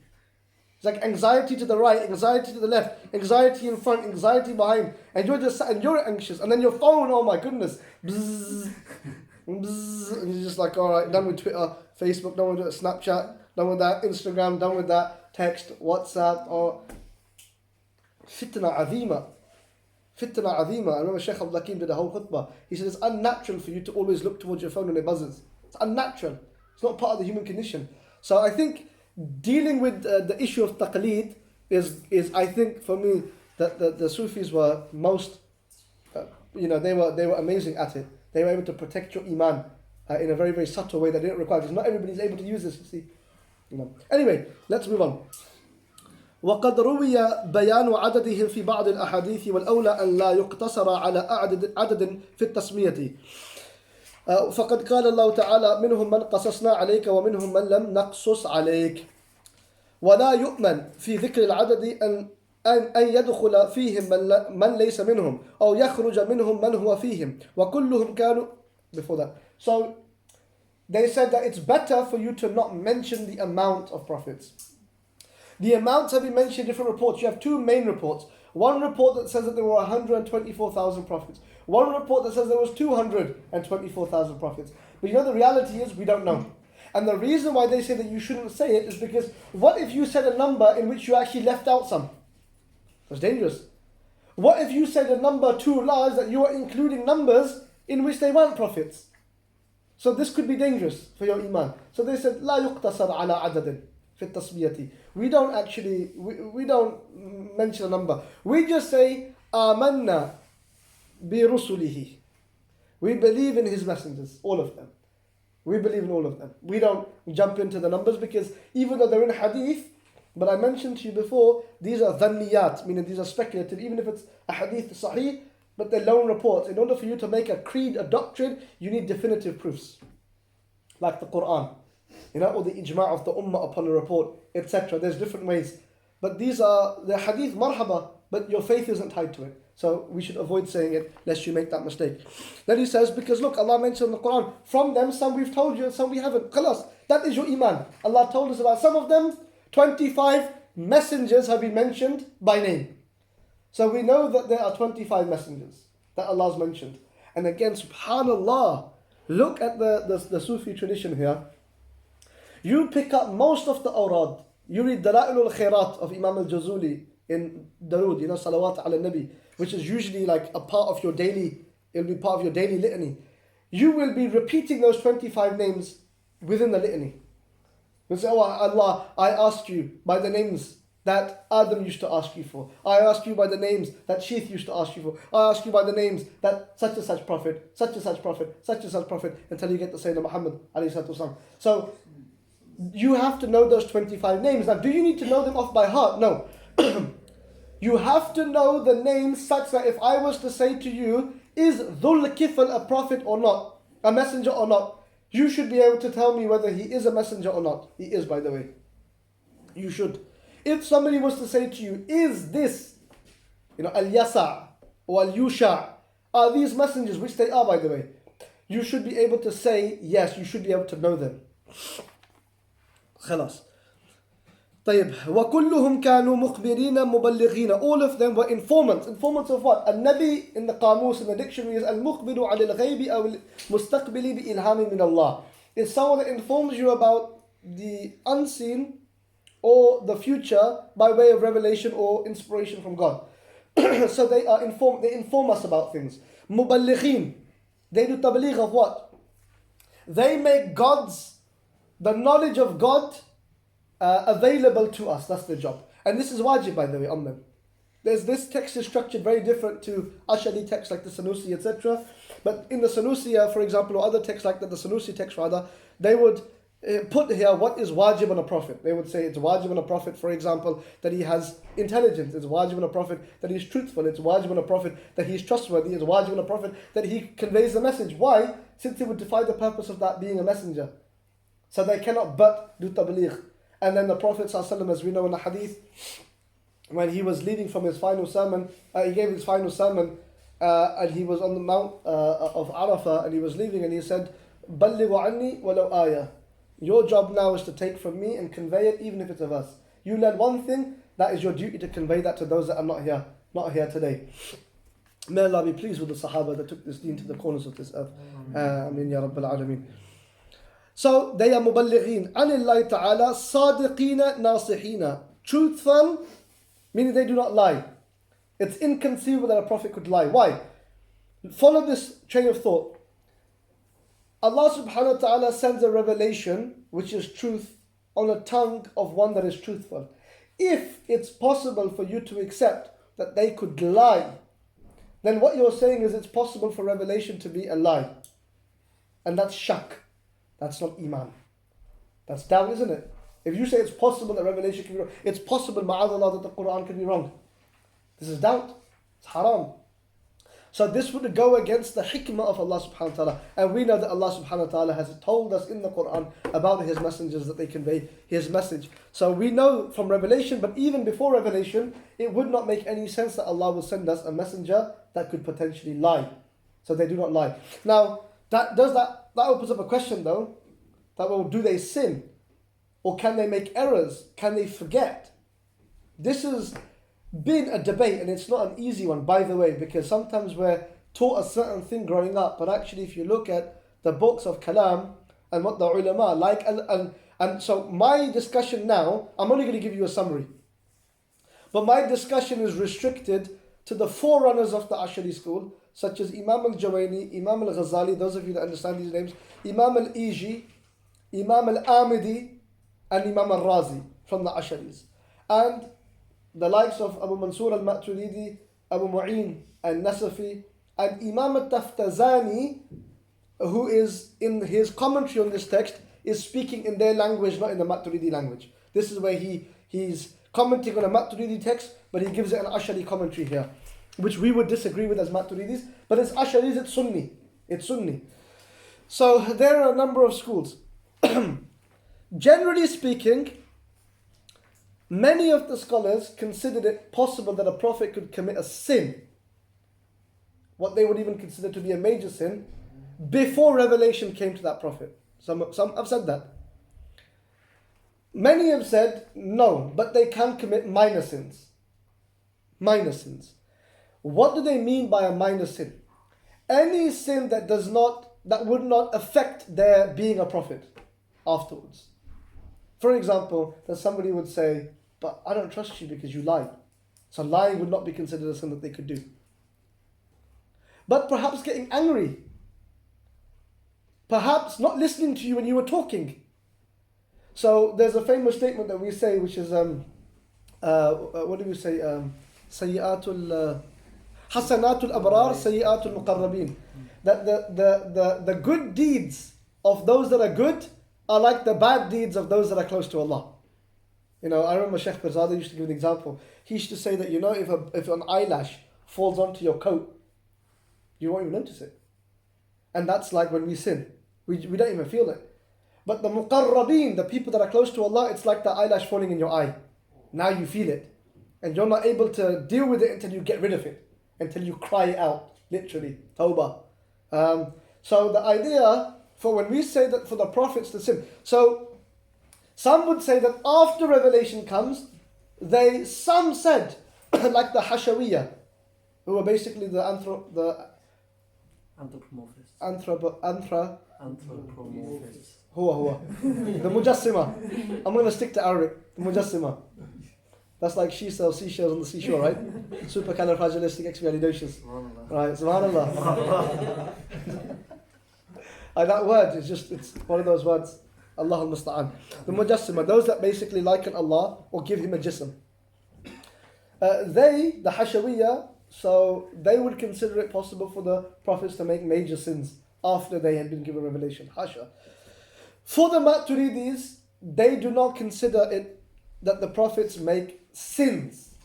It's like anxiety to the right, anxiety to the left, anxiety in front, anxiety behind, and you're just sat and you're anxious, and then your phone, oh my goodness, bzzz, bzzz, and you're just like, all right, done with Twitter, Facebook, done with Snapchat, done with that, Instagram, done with that, text, WhatsApp, or fitna azima. Fitna azima. I remember Shaykh Abdul Hakim did a whole khutbah. He said it's unnatural for you to always look towards your phone when it buzzes. It's unnatural. It's not part of the human condition. So I think dealing with the issue of taqleed is I think for me that the Sufis were most, they were amazing at it. They were able to protect your iman in a very, very subtle way that they didn't require, because not everybody's able to use this, you see. Anyway, let's move on. وقد روي بيان عددهم في بعض الأحاديث والأولى أن لا يقتصر على عدد في التسمية فقد قال الله تعالى منهم من قصصنا عليك ومنهم من لم نقصص عليك ولا يؤمن في ذكر العدد أن يدخل فيهم من ليس منهم أو يخرج منهم من هو فيهم وكلهم كانوا before that. So they said that it's better for you to not mention the amount of prophets. The amounts have been mentioned in different reports. You have two main reports. One report that says that there were 124,000 prophets. One report that says there was 224,000 prophets. But the reality is we don't know. And the reason why they say that you shouldn't say it is because what if you said a number in which you actually left out some? That's dangerous. What if you said a number too large that you are including numbers in which they weren't prophets? So this could be dangerous for your iman. So they said, لا يقتصر على عدد في التسمية. We don't actually, we don't mention a number. We just say, آمنا برسله. We believe in His messengers, all of them. We believe in all of them. We don't jump into the numbers because even though they're in hadith, but I mentioned to you before, these are dhanniyat, meaning these are speculative, even if it's a hadith sahih, but they're lone reports. In order for you to make a creed, a doctrine, you need definitive proofs. Like the Quran, or the ijma' of the ummah upon a report, etc. There's different ways. But these are the hadith marhaba, but your faith isn't tied to it. So we should avoid saying it lest you make that mistake. Then he says, because look, Allah mentioned in the Quran, from them some we've told you and some we haven't. Khalas, that is your iman. Allah told us about some of them. 25 messengers have been mentioned by name. So we know that there are 25 messengers that Allah's mentioned. And again, subhanallah, look at the Sufi tradition here. You pick up most of the awrad. You read Dala'il al-Khairat of Imam al-Jazuli in Darood, Salawat ala Nabi, which is usually like a part of your daily, it'll be part of your daily litany. you will be repeating those 25 names within the litany. You say, oh Allah, I ask you by the names that Adam used to ask you for. I ask you by the names that Sheeth used to ask you for. I ask you by the names that such and such prophet, such and such prophet, such and such prophet, until you get to Sayyidina Muhammad alayhi salatu wasalam. So you have to know those 25 names. Now, do you need to know them off by heart? No. You have to know the names such that if I was to say to you, is Dhul Kifl a prophet or not, a messenger or not, you should be able to tell me whether he is a messenger or not. He is, by the way. You should. If somebody was to say to you, is this, Al-Yasa or Al-Yusha, are these messengers, which they are, by the way, you should be able to say, yes, you should be able to know them. خلاص. طيب. وَكُلُّهُمْ كَانُوا مُخْبِرِينَ مُبَلِّغِينَ. All of them were informants. Informants of what? Al-Nabi in the Qamus, in the dictionary, is Al-Mukhbiru عَلِ الْغَيْبِ أو الْمُسْتَقْبِلِ بِإِلْهَامٍ مِنَ اللَّهِ. It's someone that informs you about the unseen or the future by way of revelation or inspiration from God. So they inform us about things. Muballighin. They do tabligh of what? They make the knowledge of God available to us. That's their job. And this is wajib, by the way, on them. This text is structured very different to Ashari texts like the Sanusi, etc. But in the Sanusi, for example, or other texts like that, the Sanusi text rather, they would put here what is wajib on a prophet. They would say it's wajib on a prophet, for example, that he has intelligence. It's wajib on a prophet that he's truthful. It's wajib on a prophet that he's trustworthy. It's wajib on a prophet that he conveys the message. Why? Since it would defy the purpose of that being a messenger. So they cannot but do tabligh. And then the Prophet ﷺ, as we know in the hadith, when he was leaving from his final sermon, he gave his final sermon, and he was on the mount of Arafah, and he was leaving, and he said, بَلِّغُ عَنِّي وَلَوْ آيَةً. Your job now is to take from me and convey it, even if it's a verse. You learn one thing, that is your duty to convey that to those that are not here today. May Allah be pleased with the Sahaba that took this deen to the corners of this earth. Ameen ya Rabbil Alameen. So they are muballighin. Anillahi ta'ala sadiqina nasihina. Truthful, meaning they do not lie. It's inconceivable that a prophet could lie. Why? Follow this train of thought. Allah subhanahu wa ta'ala sends a revelation, which is truth, on the tongue of one that is truthful. If it's possible for you to accept that they could lie, then what you're saying is it's possible for revelation to be a lie. And that's shak. That's not iman. That's doubt, isn't it? If you say it's possible that revelation can be wrong, it's possible, ma'adallah, that the Quran can be wrong. This is doubt. It's haram. So this would go against the hikmah of Allah subhanahu wa ta'ala. And we know that Allah subhanahu wa ta'ala has told us in the Quran about His messengers that they convey His message. So we know from revelation, but even before revelation, it would not make any sense that Allah will send us a messenger that could potentially lie. So they do not lie. Now, that opens up a question though, that well, do they sin? Or can they make errors? Can they forget? This has been a debate, and it's not an easy one, by the way, because sometimes we're taught a certain thing growing up, but actually if you look at the books of Kalam and what the ulama like, and so my discussion now, I'm only going to give you a summary, but my discussion is restricted to the forerunners of the Ashari school, such as Imam al-Jawaini, Imam al-Ghazali, those of you that understand these names, Imam al-Iji, Imam al-Amidi, and Imam al-Razi from the Asharis. And the likes of Abu Mansur al-Maturidi, Abu Mu'in al-Nasafi, and Imam al-Taftazani, who is in his commentary on this text, is speaking in their language, not in the Maturidi language. This is where he's commenting on a Maturidi text, but he gives it an Ashari commentary here, which we would disagree with as Maturidis, but it's Asharis, it's Sunni. It's Sunni. So there are a number of schools. Generally speaking, many of the scholars considered it possible that a prophet could commit a sin, what they would even consider to be a major sin, before revelation came to that prophet. Some have said that. Many have said no, but they can commit minor sins. Minor sins. What do they mean by a minor sin? Any sin that would not affect their being a prophet afterwards. For example, that somebody would say, but I don't trust you because you lied. So lying would not be considered a sin that they could do. But perhaps getting angry perhaps not listening to you when you were talking. So there's a famous statement that we say, which is, what do we say? Sayyi'atul Hasanatul Abrar, Sayyi'atul Muqarrabin. That the good deeds of those that are good are like the bad deeds of those that are close to Allah. You know, I remember Shaykh Pirzada used to give an example. He used to say that, you know, if an eyelash falls onto your coat, you won't even notice it. And that's like when we sin. We don't even feel it. But the muqarrabeen, the people that are close to Allah, it's like the eyelash falling in your eye. Now you feel it. And you're not able to deal with it until you get rid of it. Until you cry out, literally. Tawbah. So the idea for when we say that for the prophets to sin. So some would say that after revelation comes, some said, like the Hashawiyya, who were basically the Anthropomorphists. Anthropomorphists. The Mujassima. I'm going to stick to Arabic. The Mujassima. That's like she sells seashells on the seashore, right? Supercalifragilisticexpialidocious. Right, subhanallah. That word is it's one of those words. Allah al-Musta'an. The Mujassima, those that basically liken Allah or give him a jism. The Hashawiyya, so they would consider it possible for the prophets to make major sins after they had been given revelation. Hasha. For the Maturidis, they do not consider it that the prophets make sins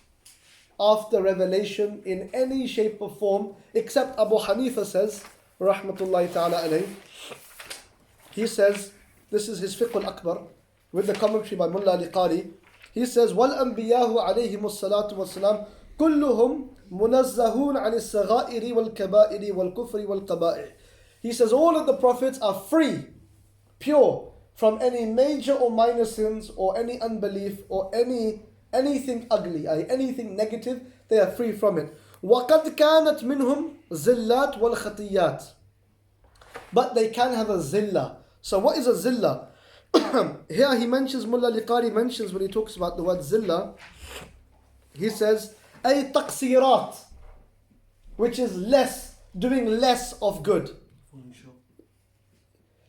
after revelation in any shape or form, except Abu Hanifa says, rahmatullahi ta'ala alayh, he says, this is his fiqh al-akbar, with the commentary by Mulla Liqari, he says, وَالْأَنْبِيَاهُ عَلَيْهِمُ الصَّلَاةُ وَالسَّلَامُ كُلُّهُمْ مُنَزَّهُونَ عَنِ الصَّغَائِرِ وَالْكَبَائِرِ وَالْكُفْرِ وَالْقَبَائِرِ. He says all of the prophets are free, pure, from any major or minor sins or any unbelief or anything ugly, anything negative, they are free from it. وَقَدْ كَانَتْ مِنْهُمْ زِلَّاتْ وَالْخَطِيَّاتِ. But they can have a zillah. So what is a zillah? Here he mentions, Mulla Liqari mentions when he talks about the word zillah, he says, ay taqsirat, which is less, doing less of good. Falling short.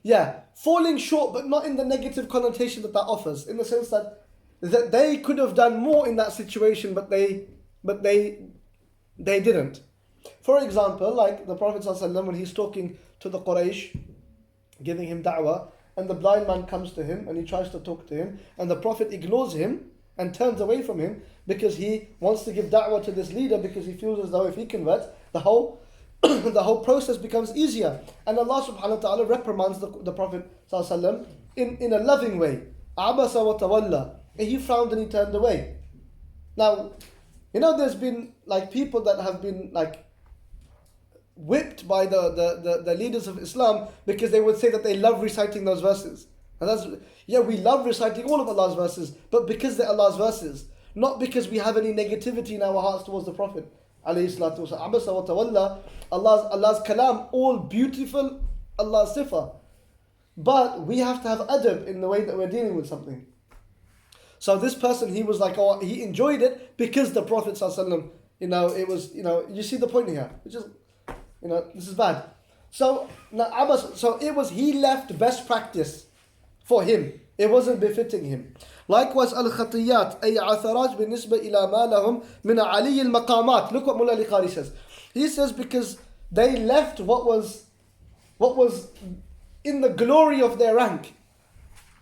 Yeah, falling short, but not in the negative connotation that offers, in the sense that they could have done more in that situation, but they didn't. For example, like the Prophet ﷺ, when he's talking to the Quraysh, giving him da'wah, and the blind man comes to him and he tries to talk to him, and the Prophet ignores him and turns away from him because he wants to give da'wah to this leader, because he feels as though if he converts, the whole the whole process becomes easier. And Allah subhanahu wa ta'ala reprimands the Prophet ﷺ in a loving way. Abasa wa tawalla. He frowned and he turned away. Now, you know, there's been like people that have been like whipped by the leaders of Islam because they would say that they love reciting those verses. And we love reciting all of Allah's verses, but because they're Allah's verses, not because we have any negativity in our hearts towards the Prophet. Allah's kalam, all beautiful, Allah's sifa. But we have to have adab in the way that we're dealing with something. So this person, he was like, he enjoyed it because the Prophet ﷺ, it was, you see the point here, which is, this is bad. So he left best practice for him. It wasn't befitting him. Likewise, al-khatiyat, ay atharaj binisba ila ma lahum min ali al-maqamat. Look what Mulla Liqari says. He says because they left what was in the glory of their rank.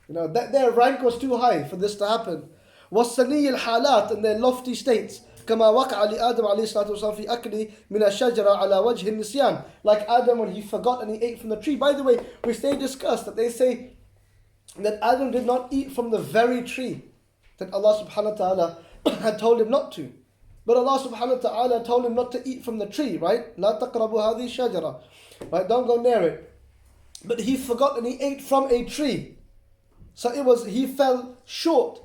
That their rank was too high for this to happen. Was-sani al-halat, and their lofty states. كما وقع لآدم عليه الصلاة والسلام في أكله من الشجرة على وجه النسيان. Like Adam when he forgot and he ate from the tree. By the way, which they discussed, that they say that Adam did not eat from the very tree that Allah subhanahu wa ta'ala had told him not to. But Allah subhanahu wa ta'ala told him not to eat from the tree, right? لا تقربوا هذه الشجرة. Right? Don't go near it. But he forgot and he ate from a tree. So he fell short.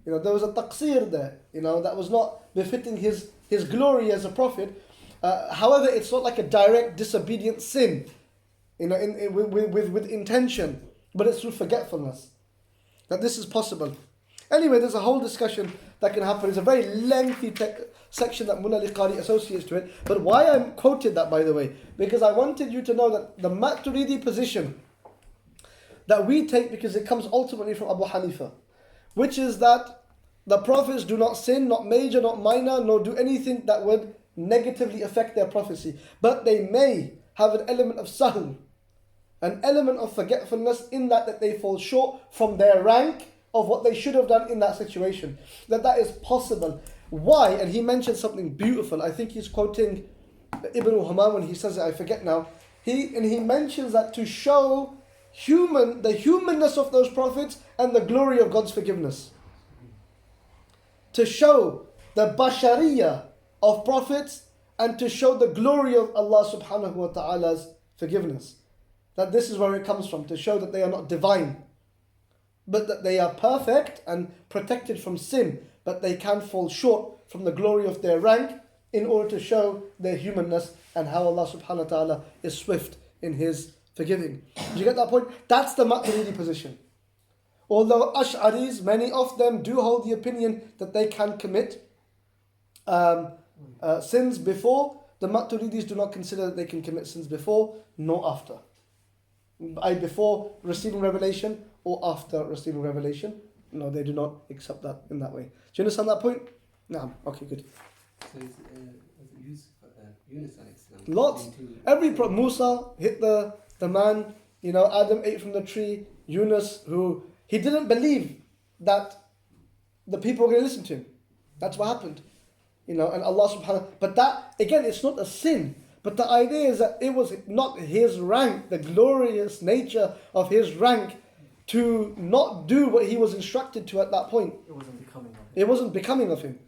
There was a taqsir there. That was not befitting his glory as a prophet. However, it's not like a direct disobedient sin, with intention, but it's through forgetfulness that this is possible. Anyway, there's a whole discussion that can happen. It's a very lengthy section that Mulla Liqari associates to it. But why I quoted that, by the way, because I wanted you to know that the Maturidi position that we take because it comes ultimately from Abu Hanifa, which is that the prophets do not sin, not major, not minor, nor do anything that would negatively affect their prophecy. But they may have an element of sahl, an element of forgetfulness in that they fall short from their rank of what they should have done in that situation. That is possible. Why? And he mentioned something beautiful. I think he's quoting Ibn Humam when he says it, I forget now. He mentions that to show the humanness of those prophets and the glory of God's forgiveness. To show the bashariyah of prophets and to show the glory of Allah subhanahu wa ta'ala's forgiveness. That this is where it comes from, to show that they are not divine, but that they are perfect and protected from sin, but they can fall short from the glory of their rank in order to show their humanness and how Allah subhanahu wa ta'ala is swift in His forgiving. Do you get that point? That's the Maturidi position. Although Ash'aris, many of them do hold the opinion that they can commit sins before, the Maturidis do not consider that they can commit sins before nor after. Before receiving revelation or after receiving revelation. No, they do not accept that in that way. Do you understand that point? No. Okay, good. So Yunus Lots. Every Musa hit the man, Adam ate from the tree, Yunus, who he didn't believe that the people were going to listen to him. That's what happened. And Allah subhanahu, but that, again, it's not a sin. But the idea is that it was not his rank, the glorious nature of his rank, to not do what he was instructed to at that point. It wasn't becoming of him. It wasn't becoming of him.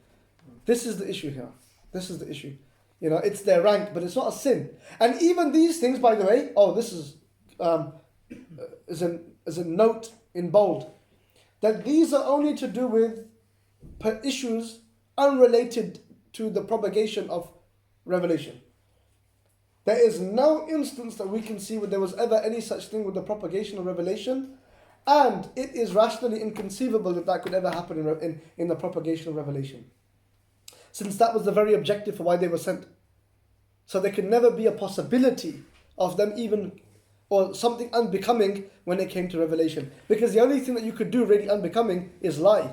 This is the issue here. This is the issue. It's their rank, but it's not a sin. And even these things, by the way, this is a note in bold, that these are only to do with issues unrelated to the propagation of revelation. There is no instance that we can see where there was ever any such thing with the propagation of revelation, and it is rationally inconceivable that could ever happen in the propagation of revelation, since that was the very objective for why they were sent. So there could never be a possibility of them even, or something unbecoming when it came to revelation, because the only thing that you could do really unbecoming is lie.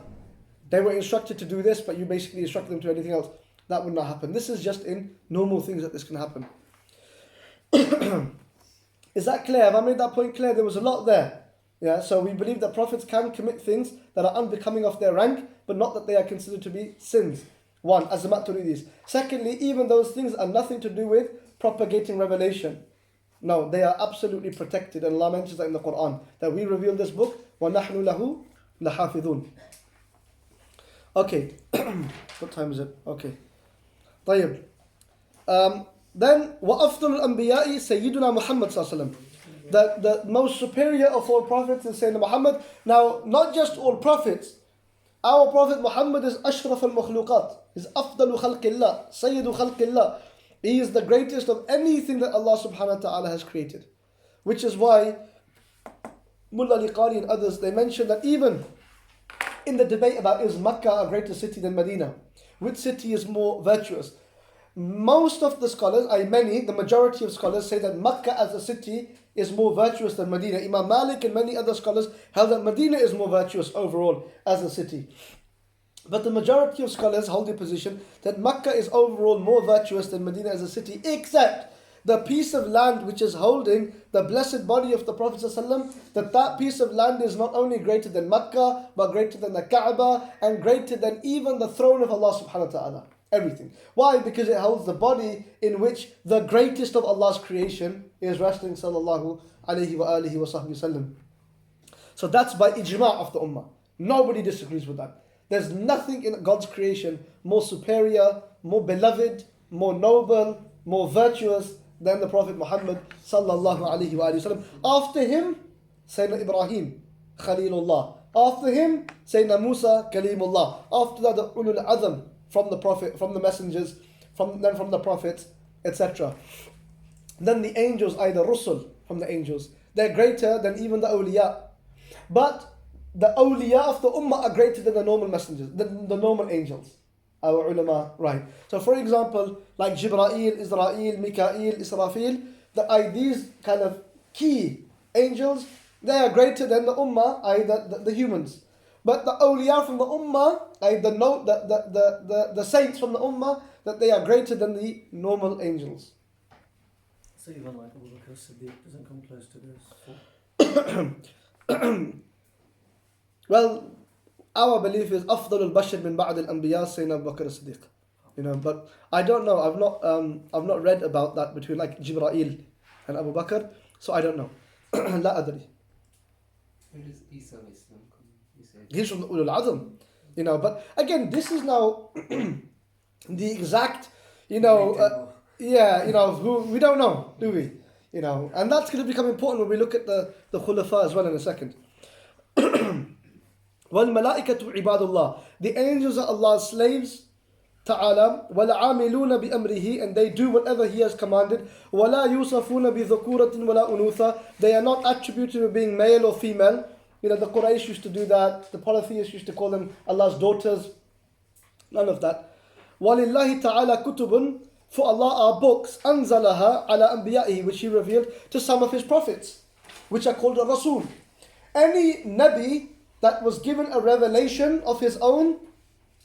They were instructed to do this, but you basically instructed them to anything else. That would not happen. This is just in normal things that this can happen. Is that clear? Have I made that point clear? There was a lot there. Yeah, so we believe that prophets can commit things that are unbecoming of their rank, but not that they are considered to be sins. One, as the Maturidis. Secondly, even those things are nothing to do with propagating revelation. No, they are absolutely protected, and Allah mentions that in the Quran, that we reveal this book, وَنَحْنُ لَهُ لَحَافِظُونَ. Okay, what time is it? Okay. طيب. Then وَأَفْضَلُ الْأَنْبِيَاءِ سَيِّدُنَا Muhammad sallallahu alaihi wasallam. The most superior of all prophets is Sayyidina Muhammad. Now, not just all prophets. Our Prophet Muhammad is أشرف المخلوقات. He's أفضل خلق الله, سيد خلق الله. He is the greatest of anything that Allah subhanahu wa ta'ala has created. Which is why Mulla Liqari and others, they mention that even in the debate about is Makkah a greater city than Medina, which city is more virtuous, most of the scholars, the majority of scholars say that Makkah as a city is more virtuous than Medina. Imam Malik and many other scholars held that Medina is more virtuous overall as a city. But the majority of scholars hold the position that Makkah is overall more virtuous than Medina as a city, except the piece of land which is holding the blessed body of the Prophet ﷺ, that piece of land is not only greater than Makkah, but greater than the Kaaba, and greater than even the throne of Allah subhanahu wa ta'ala. Everything. Why? Because it holds the body in which the greatest of Allah's creation is resting, sallallahu alayhi wa alihi wa sahbihi sallam. So that's by ijma' of the ummah. Nobody disagrees with that. There's nothing in God's creation more superior, more beloved, more noble, more virtuous than the Prophet Muhammad sallallahu alayhi wa sallam. After him, Sayyidina Ibrahim, Khalilullah. After him, Sayyidina Musa, Kalimullah. After that, the Ulul Azam from the Prophet, from the messengers, from the prophets, etc. Then the angels, either Rusul from the angels. They're greater than even the awliya. But the awliya of the ummah are greater than the normal messengers, the normal angels. Our ulama, right. So for example, like Jibreel, Israel, Mikael, Israfil, these kind of key angels they are greater than the ummah, i.e. the humans. But the awliya from the ummah, i.e. the saints from the ummah, that they are greater than the normal angels. So even like Abu Bakr Siddiq doesn't come close to those four. Well, our belief is أفضل البشر من بعد الأنبياء سيدنا أبو بكر الصديق. But I don't know. I've not read about that between like Jibreel and Abu Bakr, so I don't know. لا أدري. Where does Isa Islam come? You said He's from the Ulul Azm, But again, this is now the exact, who we don't know, do we? And that's going to become important when we look at the Khulafa as well in a second. وَالْمَلَائِكَةُ عِبَادُ اللَّهِ. The angels are Allah's slaves, ta'ala, وَلَعَامِلُونَ بِأَمْرِهِ, and they do whatever He has commanded. وَلَا يُوصَفُونَ بِذُكُورَةٍ وَلَا أُنُوثَةٍ. They are not attributed to being male or female. The Quraysh used to do that. The polytheists used to call them Allah's daughters. None of that. وَلِلَّهِ تَعَالَى كُتُبٌ. For Allah are books, أَنزَلَهَا عَلَى أَنْبِيَائِهِ, which He revealed to some of His prophets, which are called a Rasul. Any Nabi that was given a revelation of his own,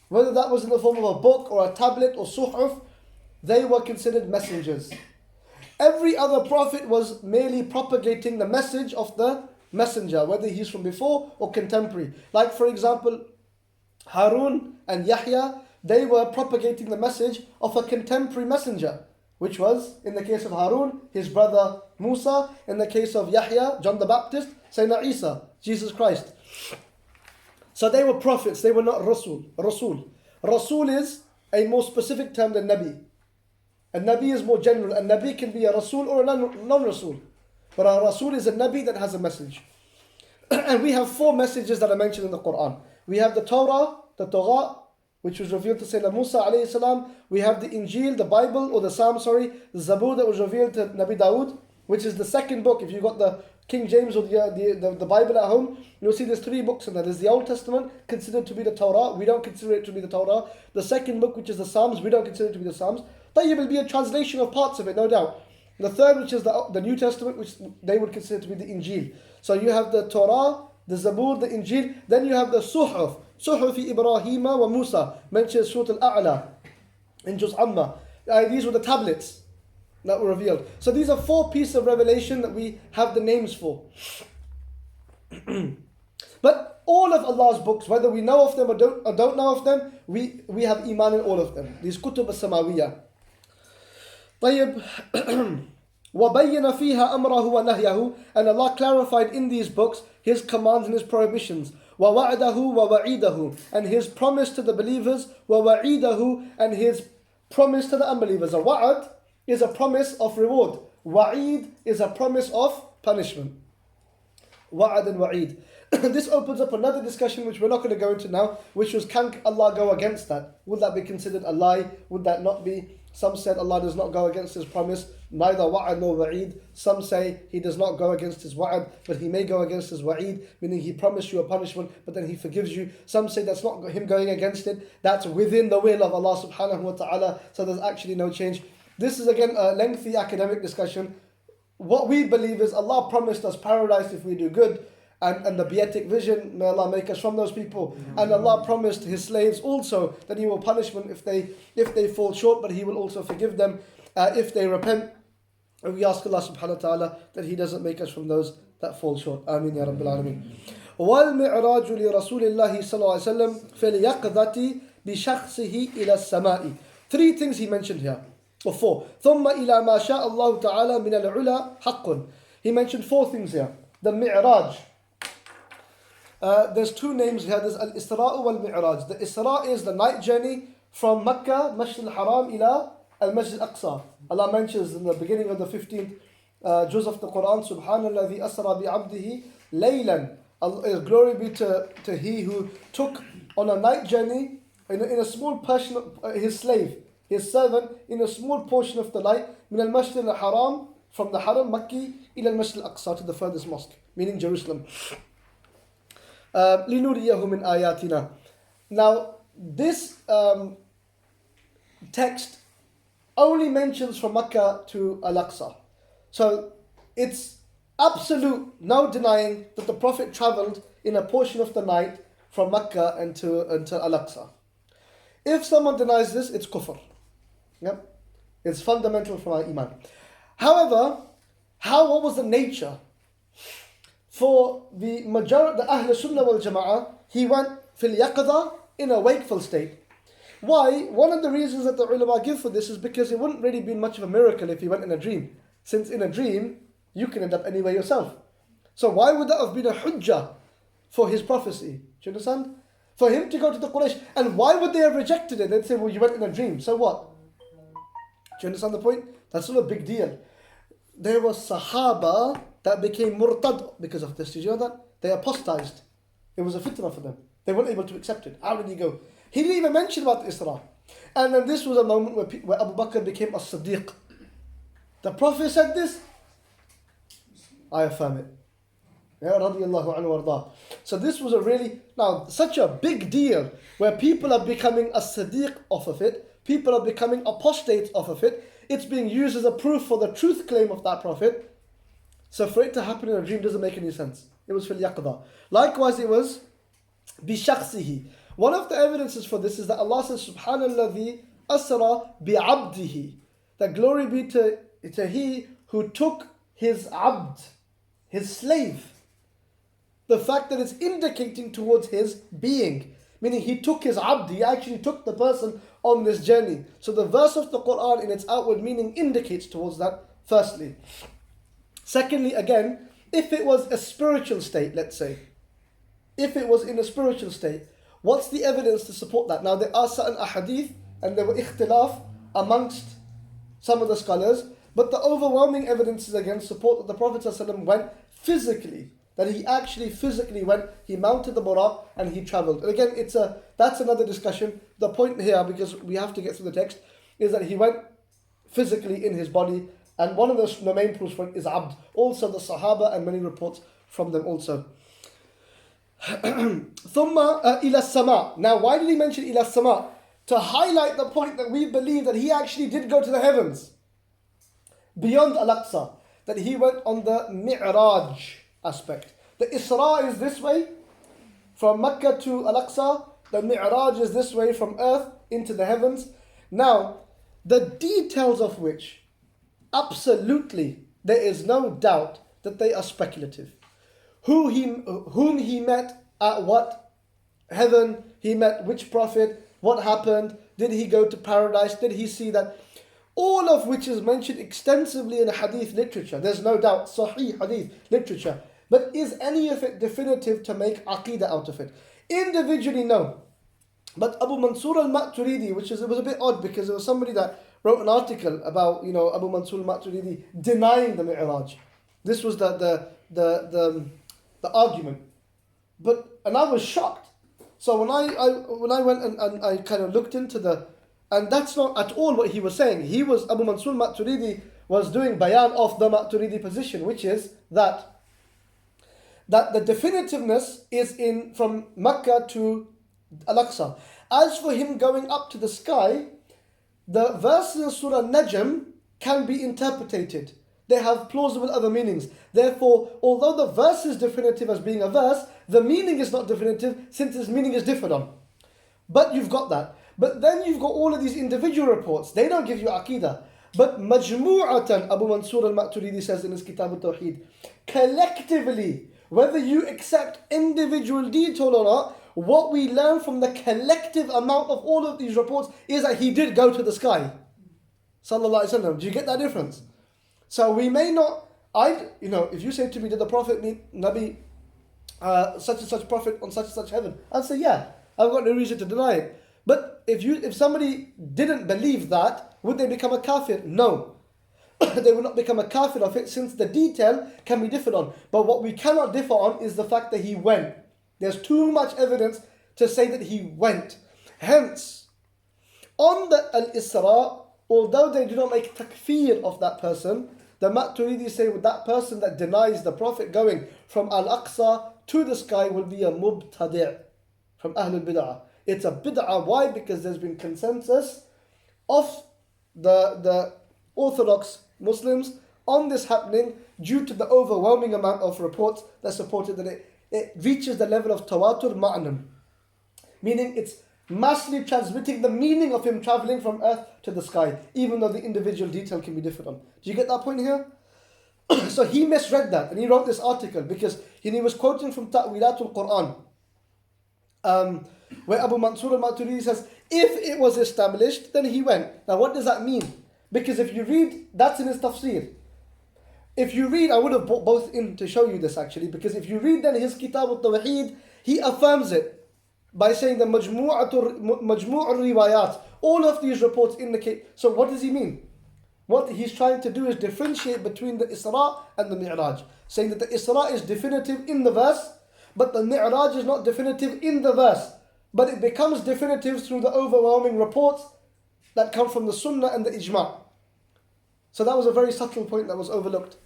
whether that was in the form of a book or a tablet or suhuf, they were considered messengers. Every other prophet was merely propagating the message of the messenger, whether he's from before or contemporary. Like for example, Harun and Yahya, they were propagating the message of a contemporary messenger, which was, in the case of Harun, his brother Musa, in the case of Yahya, John the Baptist, Sayyidina Isa, Jesus Christ. So they were prophets, they were not Rasul. Rasul is a more specific term than Nabi. A Nabi is more general. A Nabi can be a Rasul or a non-Rasul. But a Rasul is a Nabi that has a message. And we have 4 messages that are mentioned in the Quran. We have the Torah, which was revealed to Sayyidina Musa alayhi salam. We have the Injil, the Bible, or the Psalm, the Zabur that was revealed to Nabi Dawood, which is the second book. If you've got the King James or the Bible at home, you'll see there's 3 books in there. There's the Old Testament, considered to be the Torah. We don't consider it to be the Torah. The second book, which is the Psalms, we don't consider it to be the Psalms. Tayyib will be a translation of parts of it, no doubt. The third, which is the New Testament, which they would consider to be the Injil. So you have the Torah, the Zabur, the Injil. Then you have the Suhuf. Suhuf Ibrahim wa Musa, mentioned Surah Al-A'la in Juz Amma. These were the tablets that were revealed. So these are 4 pieces of revelation that we have the names for. But all of Allah's books, whether we know of them or don't know of them, we have iman in all of them. These kutub as-samawiyah. طيب. وَبَيَّنَ فِيهَا أَمْرَهُ وَنَهْيَهُ. And Allah clarified in these books His commands and His prohibitions. وَوَعْدَهُ وَوَعِيدَهُ. And His promise to the believers. وَوَعِيدَهُ. And His promise to the unbelievers. A wa'ad is a promise of reward. Wa'id is a promise of punishment. Wa'ad and wa'id. This opens up another discussion which we're not going to go into now, which was, can Allah go against that? Would that be considered a lie? Would that not be? Some said Allah does not go against His promise, neither wa'ad nor wa'id. Some say He does not go against His wa'ad, but He may go against His wa'id, meaning He promised you a punishment, but then He forgives you. Some say that's not Him going against it, that's within the will of Allah subhanahu wa ta'ala, so there's actually no change. This is again a lengthy academic discussion. What we believe is Allah promised us paradise if we do good, and the beatific vision, may Allah make us from those people. And Allah promised His slaves also that He will punish them if they fall short, but He will also forgive them if they repent. And we ask Allah subhanahu wa ta'ala that He doesn't make us from those that fall short. Ameen ya Rabbil Alameen. وَالْمِعْرَاجُ لِرَسُولِ اللَّهِ صلى الله عليه وسلم فِي الْيَقْظَةِ بِشَخْصِهِ إِلَى السَّمَاءِ. 3 things He mentioned here. Or 4. ثُمَّ إِلَى مَا شَاءَ اللَّهُ تَعَالَى مِنَ الْعُلَى حَقٌّ. He mentioned 4 things here. The Mi'raj. There's 2 names here. There's Al-Isra wal Mi'raj. The Isra is the night journey from Mecca, Masjid al-Haram, ila al-Masjid al-Aqsa. Allah mentions in the beginning of the 15th juz of the Quran, Subhanalladhi asra bi'abdihi laylan. Glory be to He who took on a night journey in a small portion of His slave, His servant, in a small portion of the night, min al-Masjid al-Haram, from the Haram, Makki, ila al-Masjid al-Aqsa, to the furthest mosque, meaning Jerusalem. لِنُرِيَهُ مِنْ آيَاتِنَا. Now, this text only mentions from Makkah to Al-Aqsa. So, it's absolute, no denying that the Prophet travelled in a portion of the night from Mecca into Al-Aqsa. If someone denies this, it's kufr. Yep. It's fundamental from our iman. However, what was the nature? For the majority, the Ahl Sunnah wal Jama'ah, he went fil yaqadha, in a wakeful state. Why? One of the reasons that the ulama give for this is because it wouldn't really be much of a miracle if he went in a dream. Since in a dream, you can end up anywhere yourself. So why would that have been a hujjah for his prophecy? Do you understand? For him to go to the Quraysh. And why would they have rejected it? They'd say, well, you went in a dream. So what? Do you understand the point? That's not a big deal. There was Sahaba that became murtad because of this. Did you know that? They apostatized. It was a fitna for them. They weren't able to accept it. How did he go? He didn't even mention about the Isra. And then this was a moment where Abu Bakr became a Siddiq. The Prophet said this, I affirm it. Ya radiyallahu anhu warda. So this was such a big deal where people are becoming a Siddiq off of it. People are becoming apostates off of it. It's being used as a proof for the truth claim of that Prophet. So for it to happen in a dream doesn't make any sense. It was fil yaqda. Likewise it was bi shakhsihi. One of the evidences for this is that Allah says, Subhanalladhi asra bi'abdihi. That glory be to He who took his abd, his slave. The fact that it's indicating towards his being. Meaning he took his abd, he actually took the person on this journey. So the verse of the Quran in its outward meaning indicates towards that, firstly. Secondly, again, if it was a spiritual state, let's say. If it was in a spiritual state, what's the evidence to support that? Now there are certain ahadith and there were ikhtilaf amongst some of the scholars, but the overwhelming evidences again support that the Prophet ﷺ went physically, that he actually physically went, he mounted the buraq and he travelled. And again, that's another discussion. The point here, because we have to get through the text, is that he went physically in his body, and one of the main proofs for it is abd. Also the Sahaba and many reports from them also. ثم إلى السماء. Now why did he mention إلى السماء? To highlight the point that we believe that he actually did go to the heavens. Beyond Al-Aqsa. That he went on the Mi'raj aspect. The Isra is this way, from Mecca to Al-Aqsa. The Mi'raj is this way, from earth into the heavens. Now, the details of which, absolutely, there is no doubt that they are speculative. Whom he met at what heaven, he met which prophet, what happened, did he go to paradise, did he see that? All of which is mentioned extensively in hadith literature. There's no doubt, Sahih hadith literature. But is any of it definitive to make aqidah out of it? Individually, no. But Abu Mansur al-Maturidi, it was a bit odd because there was somebody that wrote an article about, Abu Mansur al-Maturidi denying the Mi'raj. This was the argument. And I was shocked. So when I went and I kind of looked into and that's not at all what he was saying. Abu Mansur al-Maturidi was doing bayan of the Maturidi position, which is that the definitiveness is from Mecca to Al-Aqsa. As for him going up to the sky, the verses in Surah Najm can be interpreted. They have plausible other meanings. Therefore, although the verse is definitive as being a verse, the meaning is not definitive since its meaning is differed on. But you've got that. But then you've got all of these individual reports. They don't give you aqidah. But majmu'atan, Abu Mansur al-Maturidi says in his Kitab al-Tawheed, collectively, whether you accept individual detail or not, what we learn from the collective amount of all of these reports is that he did go to the sky. Sallallahu Alaihi Wasallam. Do you get that difference? So we may not, if you say to me, did the Prophet meet Nabi, such and such Prophet on such and such heaven? I'd say, yeah, I've got no reason to deny it. But if somebody didn't believe that, would they become a kafir? No. They would not become a kafir of it since the detail can be differed on. But what we cannot differ on is the fact that he went. There's too much evidence to say that he went. Hence, on the Al-Isra, although they do not make takfir of that person, the Maturidi say with that person that denies the Prophet going from Al-Aqsa to the sky will be a mubtadi' from Ahlul Bid'ah. It's a bid'ah. Why? Because there's been consensus of the Orthodox Muslims on this happening due to the overwhelming amount of reports that supported that it reaches the level of tawatur ma'nan, meaning it's massively transmitting the meaning of him traveling from earth to the sky, even though the individual detail can be different on. Do you get that point here? So he misread that and he wrote this article because he was quoting from Ta'wilatul Quran, where Abu Mansur al-Maturidi says, if it was established, then he went. Now what does that mean? Because if you read, that's in his tafsir. If you read, I would have brought both in to show you this actually, because if you read then his Kitab al-Tawheed, he affirms it by saying the Majmu' al-Riwayat, all of these reports indicate. So what does he mean? What he's trying to do is differentiate between the Isra and the Mi'raj, saying that the Isra is definitive in the verse, but the Mi'raj is not definitive in the verse, but it becomes definitive through the overwhelming reports that come from the Sunnah and the Ijma'. So that was a very subtle point that was overlooked,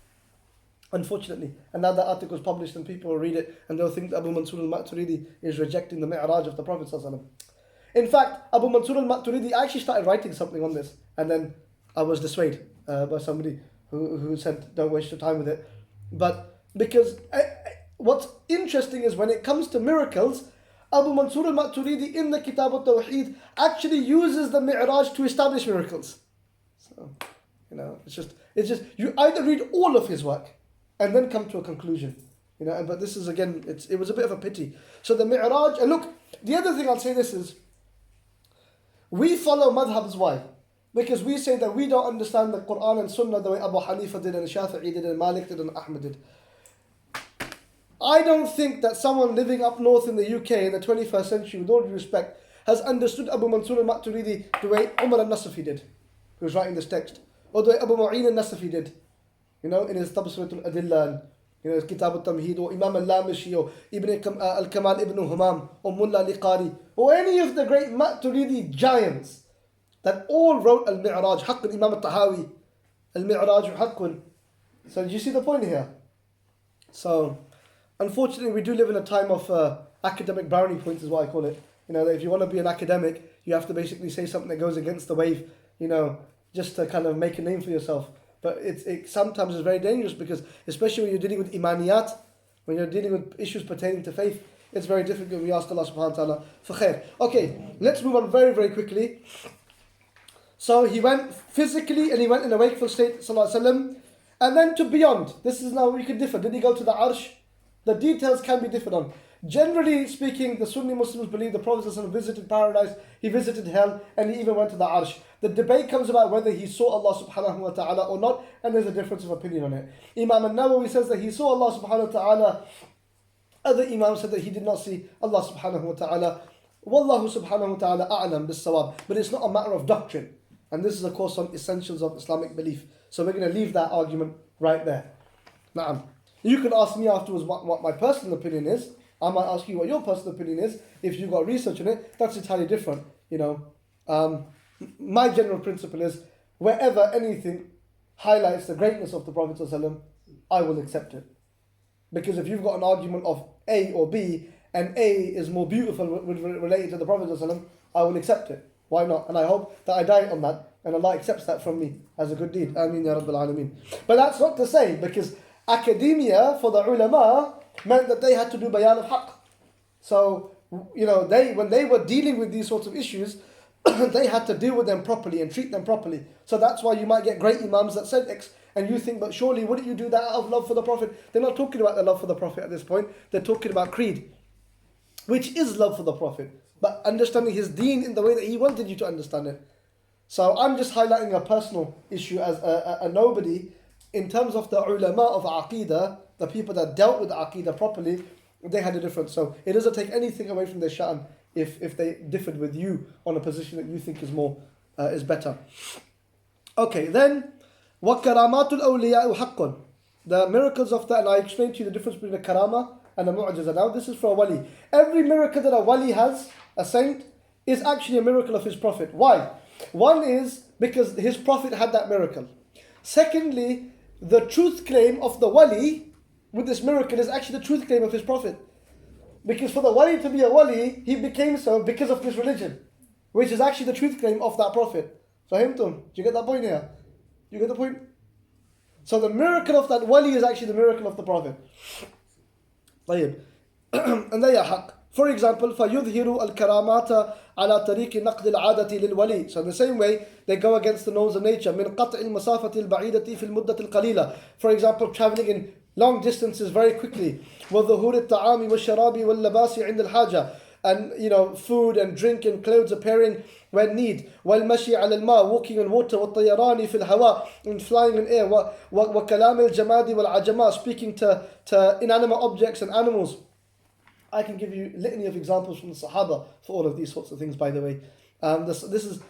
unfortunately. And now that article is published and people will read it and they'll think that Abu Mansur al-Maturidi is rejecting the Mi'raj of the Prophet ﷺ. In fact, Abu Mansur al-Maturidi actually started writing something on this, and then I was dissuaded by somebody who said don't waste your time with it. But because what's interesting is when it comes to miracles, Abu Mansur al-Maturidi in the Kitab al-Tawheed actually uses the Mi'raj to establish miracles. So, it's just you either read all of his work and then come to a conclusion. But this is again, it was a bit of a pity. So the Mi'raj, and look, the other thing I'll say this is, we follow madhabs. Why? Because we say that we don't understand the Quran and Sunnah the way Abu Hanifa did and Shafi'i did and Malik did and Ahmed did. I don't think that someone living up north in the UK in the 21st century, with all due respect, has understood Abu Mansur al-Maturidi the way Umar al-Nasafi did, who's writing this text, or the way Abu Mu'in al-Nasafi did, in his Tabsrat al-Adillah, his Kitab al-Tamheed, or Imam al-Lamishi, or al-Kamal ibn Humam, or Mulla Liqari, or any of the great Maturidi giants that all wrote al-Mi'raj, Haqqun Imam al-Tahawi, al-Mi'raj Haqqun. So do you see the point here? So, unfortunately, we do live in a time of academic brownie points, is what I call it. That if you want to be an academic, you have to basically say something that goes against the wave, just to kind of make a name for yourself. But it sometimes is very dangerous because, especially when you're dealing with imaniyat, when you're dealing with issues pertaining to faith, it's very difficult. We ask Allah subhanahu wa ta'ala for khair. Okay, let's move on very, very quickly. So he went physically and he went in a wakeful state, sallallahu alaihi wasallam. And then to beyond, this is now we could differ. Did he go to the arsh? The details can be differed on. Generally speaking, the Sunni Muslims believe the Prophet ﷺ visited paradise, he visited hell, and he even went to the arsh. The debate comes about whether he saw Allah subhanahu wa ta'ala or not, and there's a difference of opinion on it. Imam al-Nawawi says that he saw Allah subhanahu wa ta'ala. Other Imams said that he did not see Allah subhanahu wa ta'ala. Wallahu subhanahu wa ta'ala a'lam bis-sawab. But it's not a matter of doctrine. And this is of course on essentials of Islamic belief. So we're going to leave that argument right there. Na'am. You can ask me afterwards what my personal opinion is. I might ask you what your personal opinion is. If you've got research on it, that's entirely different. My general principle is, wherever anything highlights the greatness of the Prophet ﷺ, I will accept it. Because if you've got an argument of A or B, and A is more beautiful related to the Prophet ﷺ, I will accept it. Why not? And I hope that I die on that, and Allah accepts that from me as a good deed. Ameen ya Rabbil Alameen. But that's not to say, because academia for the ulama meant that they had to do bayan of haqq. So, when they were dealing with these sorts of issues, they had to deal with them properly and treat them properly. So that's why you might get great imams that said X, and you think, but surely wouldn't you do that out of love for the Prophet? They're not talking about the love for the Prophet at this point. They're talking about creed, which is love for the Prophet, but understanding his deen in the way that he wanted you to understand it. So I'm just highlighting a personal issue as a nobody. In terms of the ulama of Aqidah, the people that dealt with Aqidah properly, they had a difference. So it doesn't take anything away from their sha'an if they differed with you on a position that you think is better. Okay, then وَكَرَامَاتُ الْأَوْلِيَاءُ حَقٌّ. The miracles of that, and I explained to you the difference between a karama and a mu'jiza. Now this is for a wali. Every miracle that a wali has, a saint, is actually a miracle of his prophet. Why? One is because his prophet had that miracle. Secondly, the truth claim of the wali with this miracle is actually the truth claim of his prophet. Because for the wali to be a wali, he became so because of this religion, which is actually the truth claim of that prophet. So, do you get that point here? You get the point? So the miracle of that wali is actually the miracle of the Prophet. طيب. And they are haqq. For example, فَيُظْهِرُ الْكَرَامَاتَ عَلَى طَرِيقِ نَقْدِ الْعَادَةِ لِلْوَلِي. So in the same way, they go against the norms of nature. مِنْ قَطْعِ الْمَسَافَةِ الْبَعِيدَةِ فِي الْمُدَّةِ الْقَلِيلَةِ. For example, traveling in long distances very quickly. وَظُهُورِ الطَّعَامِ وَالشَّرَابِ وَاللَّبَاسِ عِنْدَ الْحَاجَةِ. And food and drink and clothes appearing when need. وَالْمَشِي عَلَى الْمَاءِ, walking on water. وَالطَّيَرَانِ فِي الْهَوَاءِ, and flying in air. وَكَلَامِ الْجَمَادِ وَالْعَجَمَاءِ, speaking to inanimate objects and animals. I can give you litany of examples from the Sahaba for all of these sorts of things, by the way. This is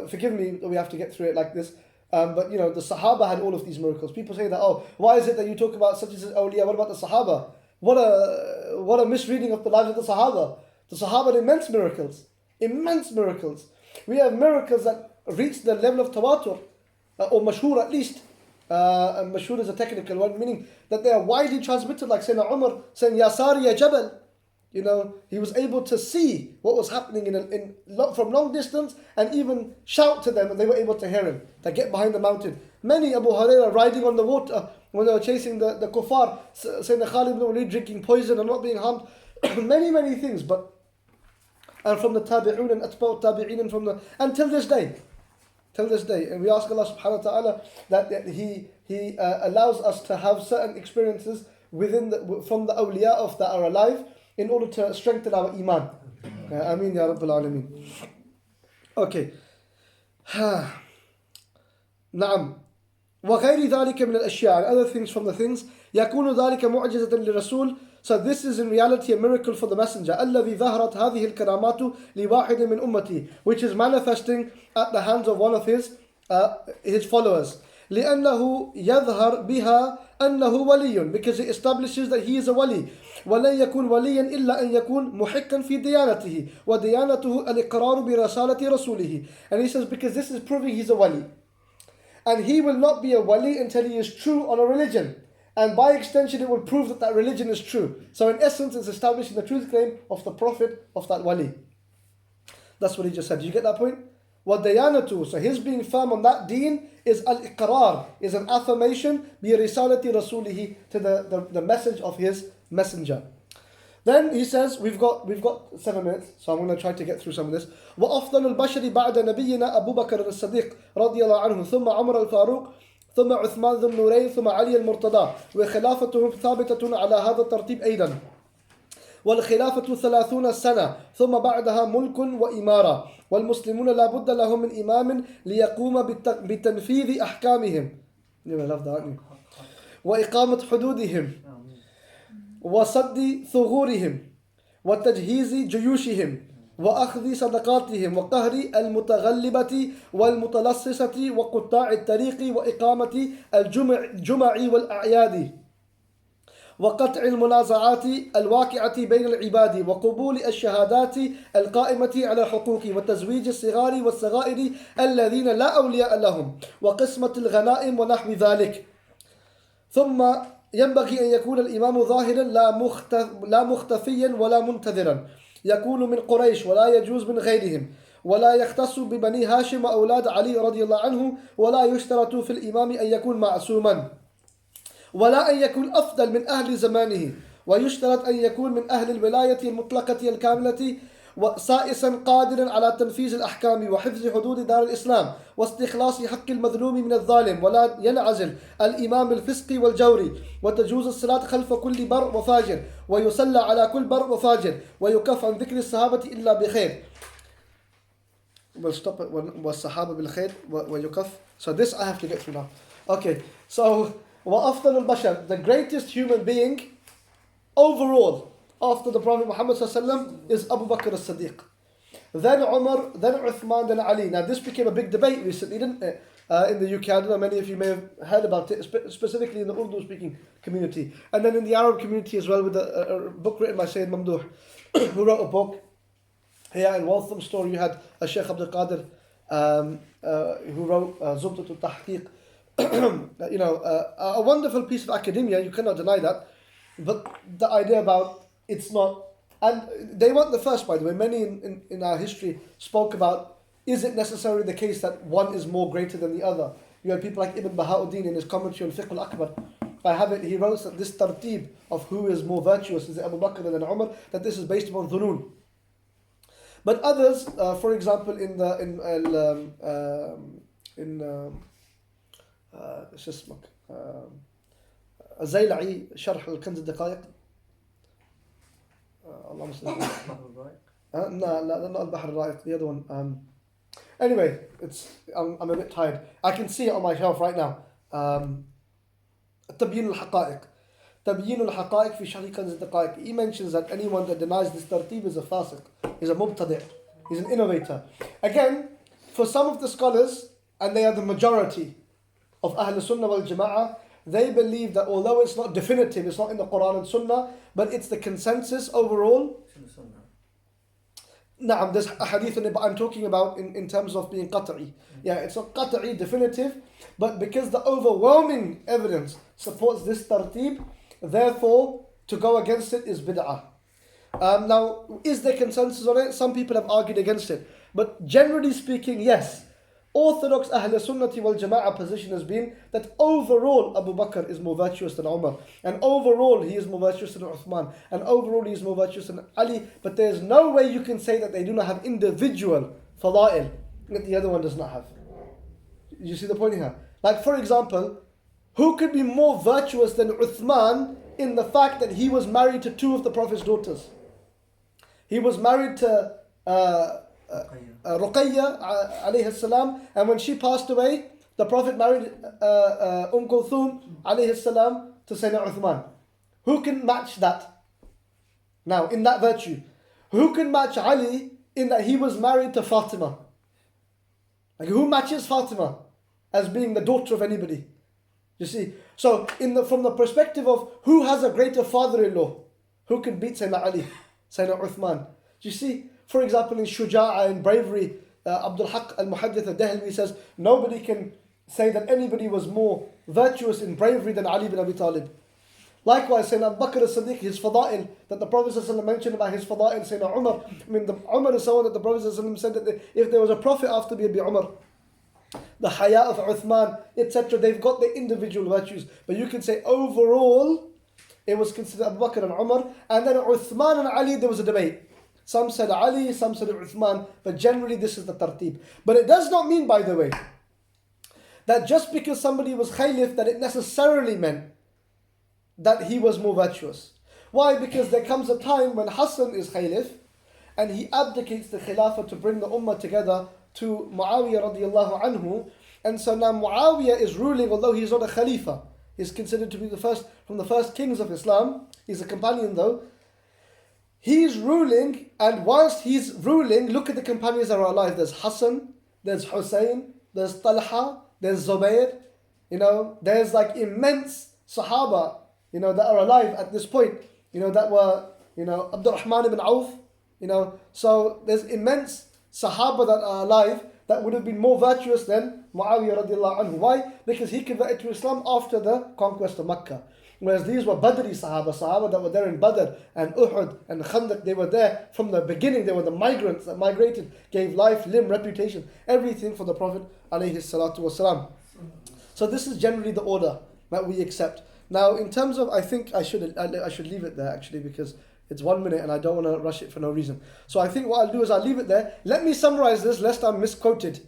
forgive me that we have to get through it like this. But the Sahaba had all of these miracles. People say that, oh, why is it that you talk about such as awliya? What about the Sahaba? What a misreading of the lives of the Sahaba. The Sahaba had immense miracles. Immense miracles. We have miracles that reach the level of tawatur, or mashhur at least. And mashhur is a technical one, meaning that they are widely transmitted, like Sayyidina Umar saying, Ya Sari ya Jabal. He was able to see what was happening from long distance and even shout to them, and they were able to hear him. They get behind the mountain. Many Abu Hurairah riding on the water when they were chasing the kuffar, Sayyidina Khalid ibn Walid drinking poison and not being harmed. many things, and from the tabi'un and atba'u tabi'in and till this day. And we ask Allah subhanahu wa ta'ala that He allows us to have certain experiences from the awliya that are alive in order to strengthen our iman. Ameen ya Rabbil Alameen. Okay. نعم. وغير ذلك من الأشياء, and other things from the things. يكون ذلك معجزة للرسول. So this is in reality a miracle for the messenger. الذي ظهرت هذه الكرامات لواحد من أمتي, which is manifesting at the hands of one of his followers. لأنه يظهر بها أنه ولي, because it establishes that he is a wali. ولن يكون وليا إلا أن يكون محقا في ديانته وديانته الإقرار برسالة رسوله. And he says, because this is proving he's a wali. And he will not be a wali until he is true on a religion. And by extension, it will prove that religion is true. So in essence, it's establishing the truth claim of the Prophet of that wali. That's what he just said. Did you get that point? وَدَيَانَتُ, so his being firm on that deen is al-iqrar, is an affirmation بِرِسَالَةِ رَسُولِهِ, to the message of his messenger. Then he says, we've got 7 minutes, so I'm going to try to get through some of this. وَأَفْضَلُ الْبَشَرِ بَعْدَ نَبِيِّنَا أَبُو بَكْرٍ الصَّدِيقِ رَضِيَ اللَّهُ عَنْهُ ثُمَّ عُمَرَ الْفَارُوقِ ثم عثمان ذو النورين ثم علي المرتضى وخلافتهم ثابتة على هذا الترتيب أيضا والخلافة 30 سنة ثم بعدها ملك وإمارة والمسلمون لا بد لهم من إمام ليقوم بتنفيذ أحكامهم وإقامة حدودهم وصد ثغورهم وتجهيز جيوشهم وأخذ صدقاتهم وقهر المتغلبة والمتلصصة وقطاع الطريق وإقامة الجمع والأعياد وقطع المنازعات الواقعة بين العباد وقبول الشهادات القائمة على الحقوق وتزويج الصغار والصغائر الذين لا أولياء لهم وقسمة الغنائم ونحو ذلك. ثم ينبغي أن يكون الإمام ظاهرا لا مختفيا ولا منتظرا، يكون من قريش ولا يجوز من غيرهم، ولا يختص ببني هاشم وأولاد علي رضي الله عنه، ولا يشترط في الإمام أن يكون معصوما، ولا أن يكون أفضل من أهل زمانه، ويشترط أن يكون من أهل الولاية المطلقة الكاملة وسائسا قادرا على تنفيذ الأحكام وحفظ حدود دار الإسلام واستخلاص حق المظلوم من الظالم، ولا ينعزل الإمام الفسق والجور، وتجوز الصلاة خلف كل بر وفاجر، ويصلى على كل بر وفاجر، ويكف عن ذكر الصحابة إلا بخير. We'll stop it. والصحابة بالخير ويكف. So this I have to get through now. Okay, so وأفضل البشر, the greatest human being overall after the Prophet Muhammad ﷺ is Abu Bakr as-Siddiq. Then Umar, then Uthman, then Ali. Now this became a big debate recently, didn't it? In the UK, I don't know, many of you may have heard about it, specifically in the Urdu speaking community. And then in the Arab community as well, with a book written by Sayyid Mamdouh, who wrote a book. Here in Waltham Store you had a Shaykh Abdul Qadir, who wrote Zubdatul Tahqiq. A wonderful piece of academia, you cannot deny that. But the idea about it's not, and they weren't the first, by the way. Many in our history spoke about, is it necessarily the case that one is more greater than the other? You have people like Ibn Bahauddin in his commentary on Fiqh al-Akbar. He wrote that this tartib of who is more virtuous, is it Abu Bakr and then Umar, that this is based upon dhunun. But others, for example, شو اسمك الزيلعي شرح الكنز الدقائق اللهم صل no, not البحر الرائق, the other one. Anyway, I'm a bit tired. I can see it on my shelf right now. تبيين الحقائق. تبيين الحقائق في شرح كنز الدقائق. He mentions that anyone that denies this tartib is a fasiq, is a mubtadi', is an innovator. Again, for some of the scholars, and they are the majority of Ahl Sunnah wal Jama'ah, they believe that although it's not definitive, it's not in the Quran and Sunnah, but it's the consensus overall. Naam, there's a hadith in it, but I'm talking about in terms of being qat'i. Yeah, it's not qat'i, definitive, but because the overwhelming evidence supports this tartib, therefore, to go against it is bid'ah. Now, is there consensus on it? Some people have argued against it. But generally speaking, yes. Orthodox Ahl Sunnati wal Jama'ah position has been that overall Abu Bakr is more virtuous than Umar, and overall he is more virtuous than Uthman, and overall he is more virtuous than Ali. But there is no way you can say that they do not have individual fada'il that the other one does not have. You see the point here? Like, for example, who could be more virtuous than Uthman in the fact that he was married to two of the Prophet's daughters? He was married to Ruqayya alayhi salam, and when she passed away, the Prophet married Kulthum alayhi salam to Sayyidina Uthman. Who can match that? Now, in that virtue, who can match Ali in that he was married to Fatima? Like, who matches Fatima as being the daughter of anybody? You see, so from the perspective of who has a greater father-in-law, who can beat Sayyidina Ali, Sayyidina Uthman? You see, for example, in Shuja'a, in bravery, Abdul Haq al-Muhaddith al-Dahlwi says nobody can say that anybody was more virtuous in bravery than Ali bin Abi Talib. Likewise, Sayyidina Abu Bakr as-Siddiq, his fada'il, that the Prophet ﷺ mentioned about his fada'il, Sayyidina Umar. I mean, Umar is someone that the Prophet ﷺ said that if there was a prophet after me, it'd be Umar. The haya of Uthman, etc. They've got their individual virtues. But you can say overall, it was considered Abu Bakr and Umar. And then Uthman and Ali, there was a debate. Some said Ali, some said Uthman, but generally this is the tartib. But it does not mean, by the way, that just because somebody was khalif, that it necessarily meant that he was more virtuous. Why? Because there comes a time when Hassan is khalif, and he abdicates the khilafah to bring the ummah together to Muawiyah radiallahu anhu. And so now Muawiyah is ruling, although he's not a khalifa. He's considered to be from the first kings of Islam. He's a companion though. He's ruling, and whilst he's ruling, look at the companions that are alive. There's Hassan, there's Hussein, there's Talha, there's Zubayr. There's like immense Sahaba, that are alive at this point. That were, Abdurrahman ibn Auf. So there's immense Sahaba that are alive that would have been more virtuous than Muawiyah radiallahu anhu. Why? Because he converted to Islam after the conquest of Mecca. Whereas these were Badri Sahaba that were there in Badr and Uhud and Khandaq. They were there from the beginning. They were the migrants that migrated, gave life, limb, reputation, everything for the Prophet alayhi salatu wasalam. So this is generally the order that we accept. Now, in terms of, I think I should leave it there actually, because it's 1 minute and I don't want to rush it for no reason. So I think what I'll do is I'll leave it there. Let me summarize this lest I'm misquoted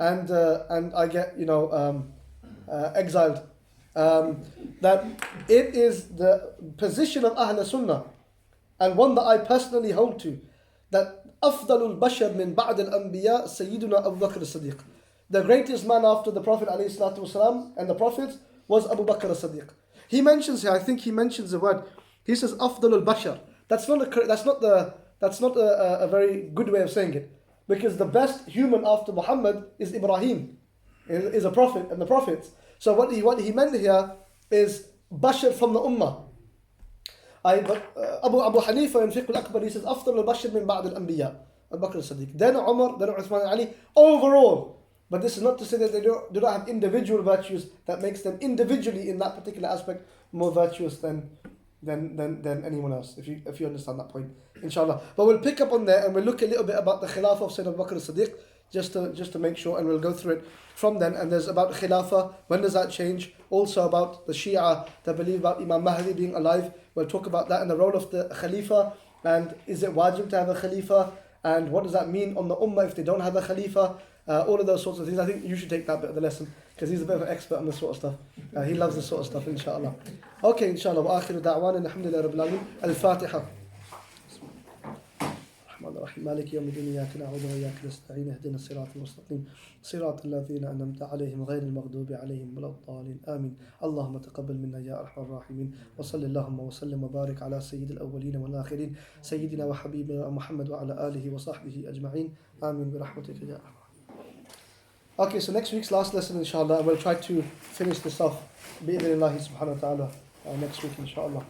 and I get exiled. That it is the position of Ahl Sunnah, and one that I personally hold to, that أفضل البشر من بعد الأنبياء سيدنا أبو بكر الصديق. The greatest man after the Prophet ﷺ and the Prophets was Abu Bakr as-Siddiq. He mentions here, I think he mentions the word. He says أفضل البشر. That's not a very good way of saying it, because the best human after Muhammad is Ibrahim, is a prophet and the prophets. So what he meant here is bashar from the ummah. Abu Hanifa in Fiqh al-Akbar, he says أفضل البشر من بعد الأنبياء Abu Bakr as-Siddiq, then Umar, then Uthman and Ali, overall. But this is not to say that they do not have individual virtues that makes them individually in that particular aspect more virtuous than anyone else, if you understand that point, inshallah. But we'll pick up on there and we'll look a little bit about the Khilafah of Sayyidina Abu Bakr as-Siddiq, just to make sure, and we'll go through it from then. And there's about Khilafah, when does that change? Also about the Shia that believe about Imam Mahdi being alive. We'll talk about that and the role of the Khalifa, and is it wajib to have a Khalifa, and what does that mean on the Ummah if they don't have a Khalifa? All of those sorts of things. I think you should take that bit of the lesson, because he's a bit of an expert on this sort of stuff. He loves this sort of stuff, inshallah. Okay, inshallah. Wa akhiru da'wana alhamdulillahi rabbil alamin. Al-Fatiha. الرحمن الرحيم مالك يوم الدين إياك نعبد وإياك نستعين اهدنا الصراط المستقيم صراط الذين أنعمت عليهم غير المغضوب عليهم ولا الضالين آمين اللهم تقبل منا يا أرحم الراحمين وصل اللهم وسلم وبارك على سيد الأولين والآخرين سيدنا وحبيبنا محمد وعلى آله وصحبه أجمعين آمين برحمتك يا أرحم. Okay, so next week's last lesson inshallah, we'll try to finish this off bi'idhnillahi subhanahu wa ta'ala next week inshallah.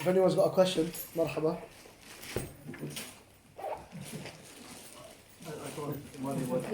If anyone's got a question, marhaba. I thought it might be worth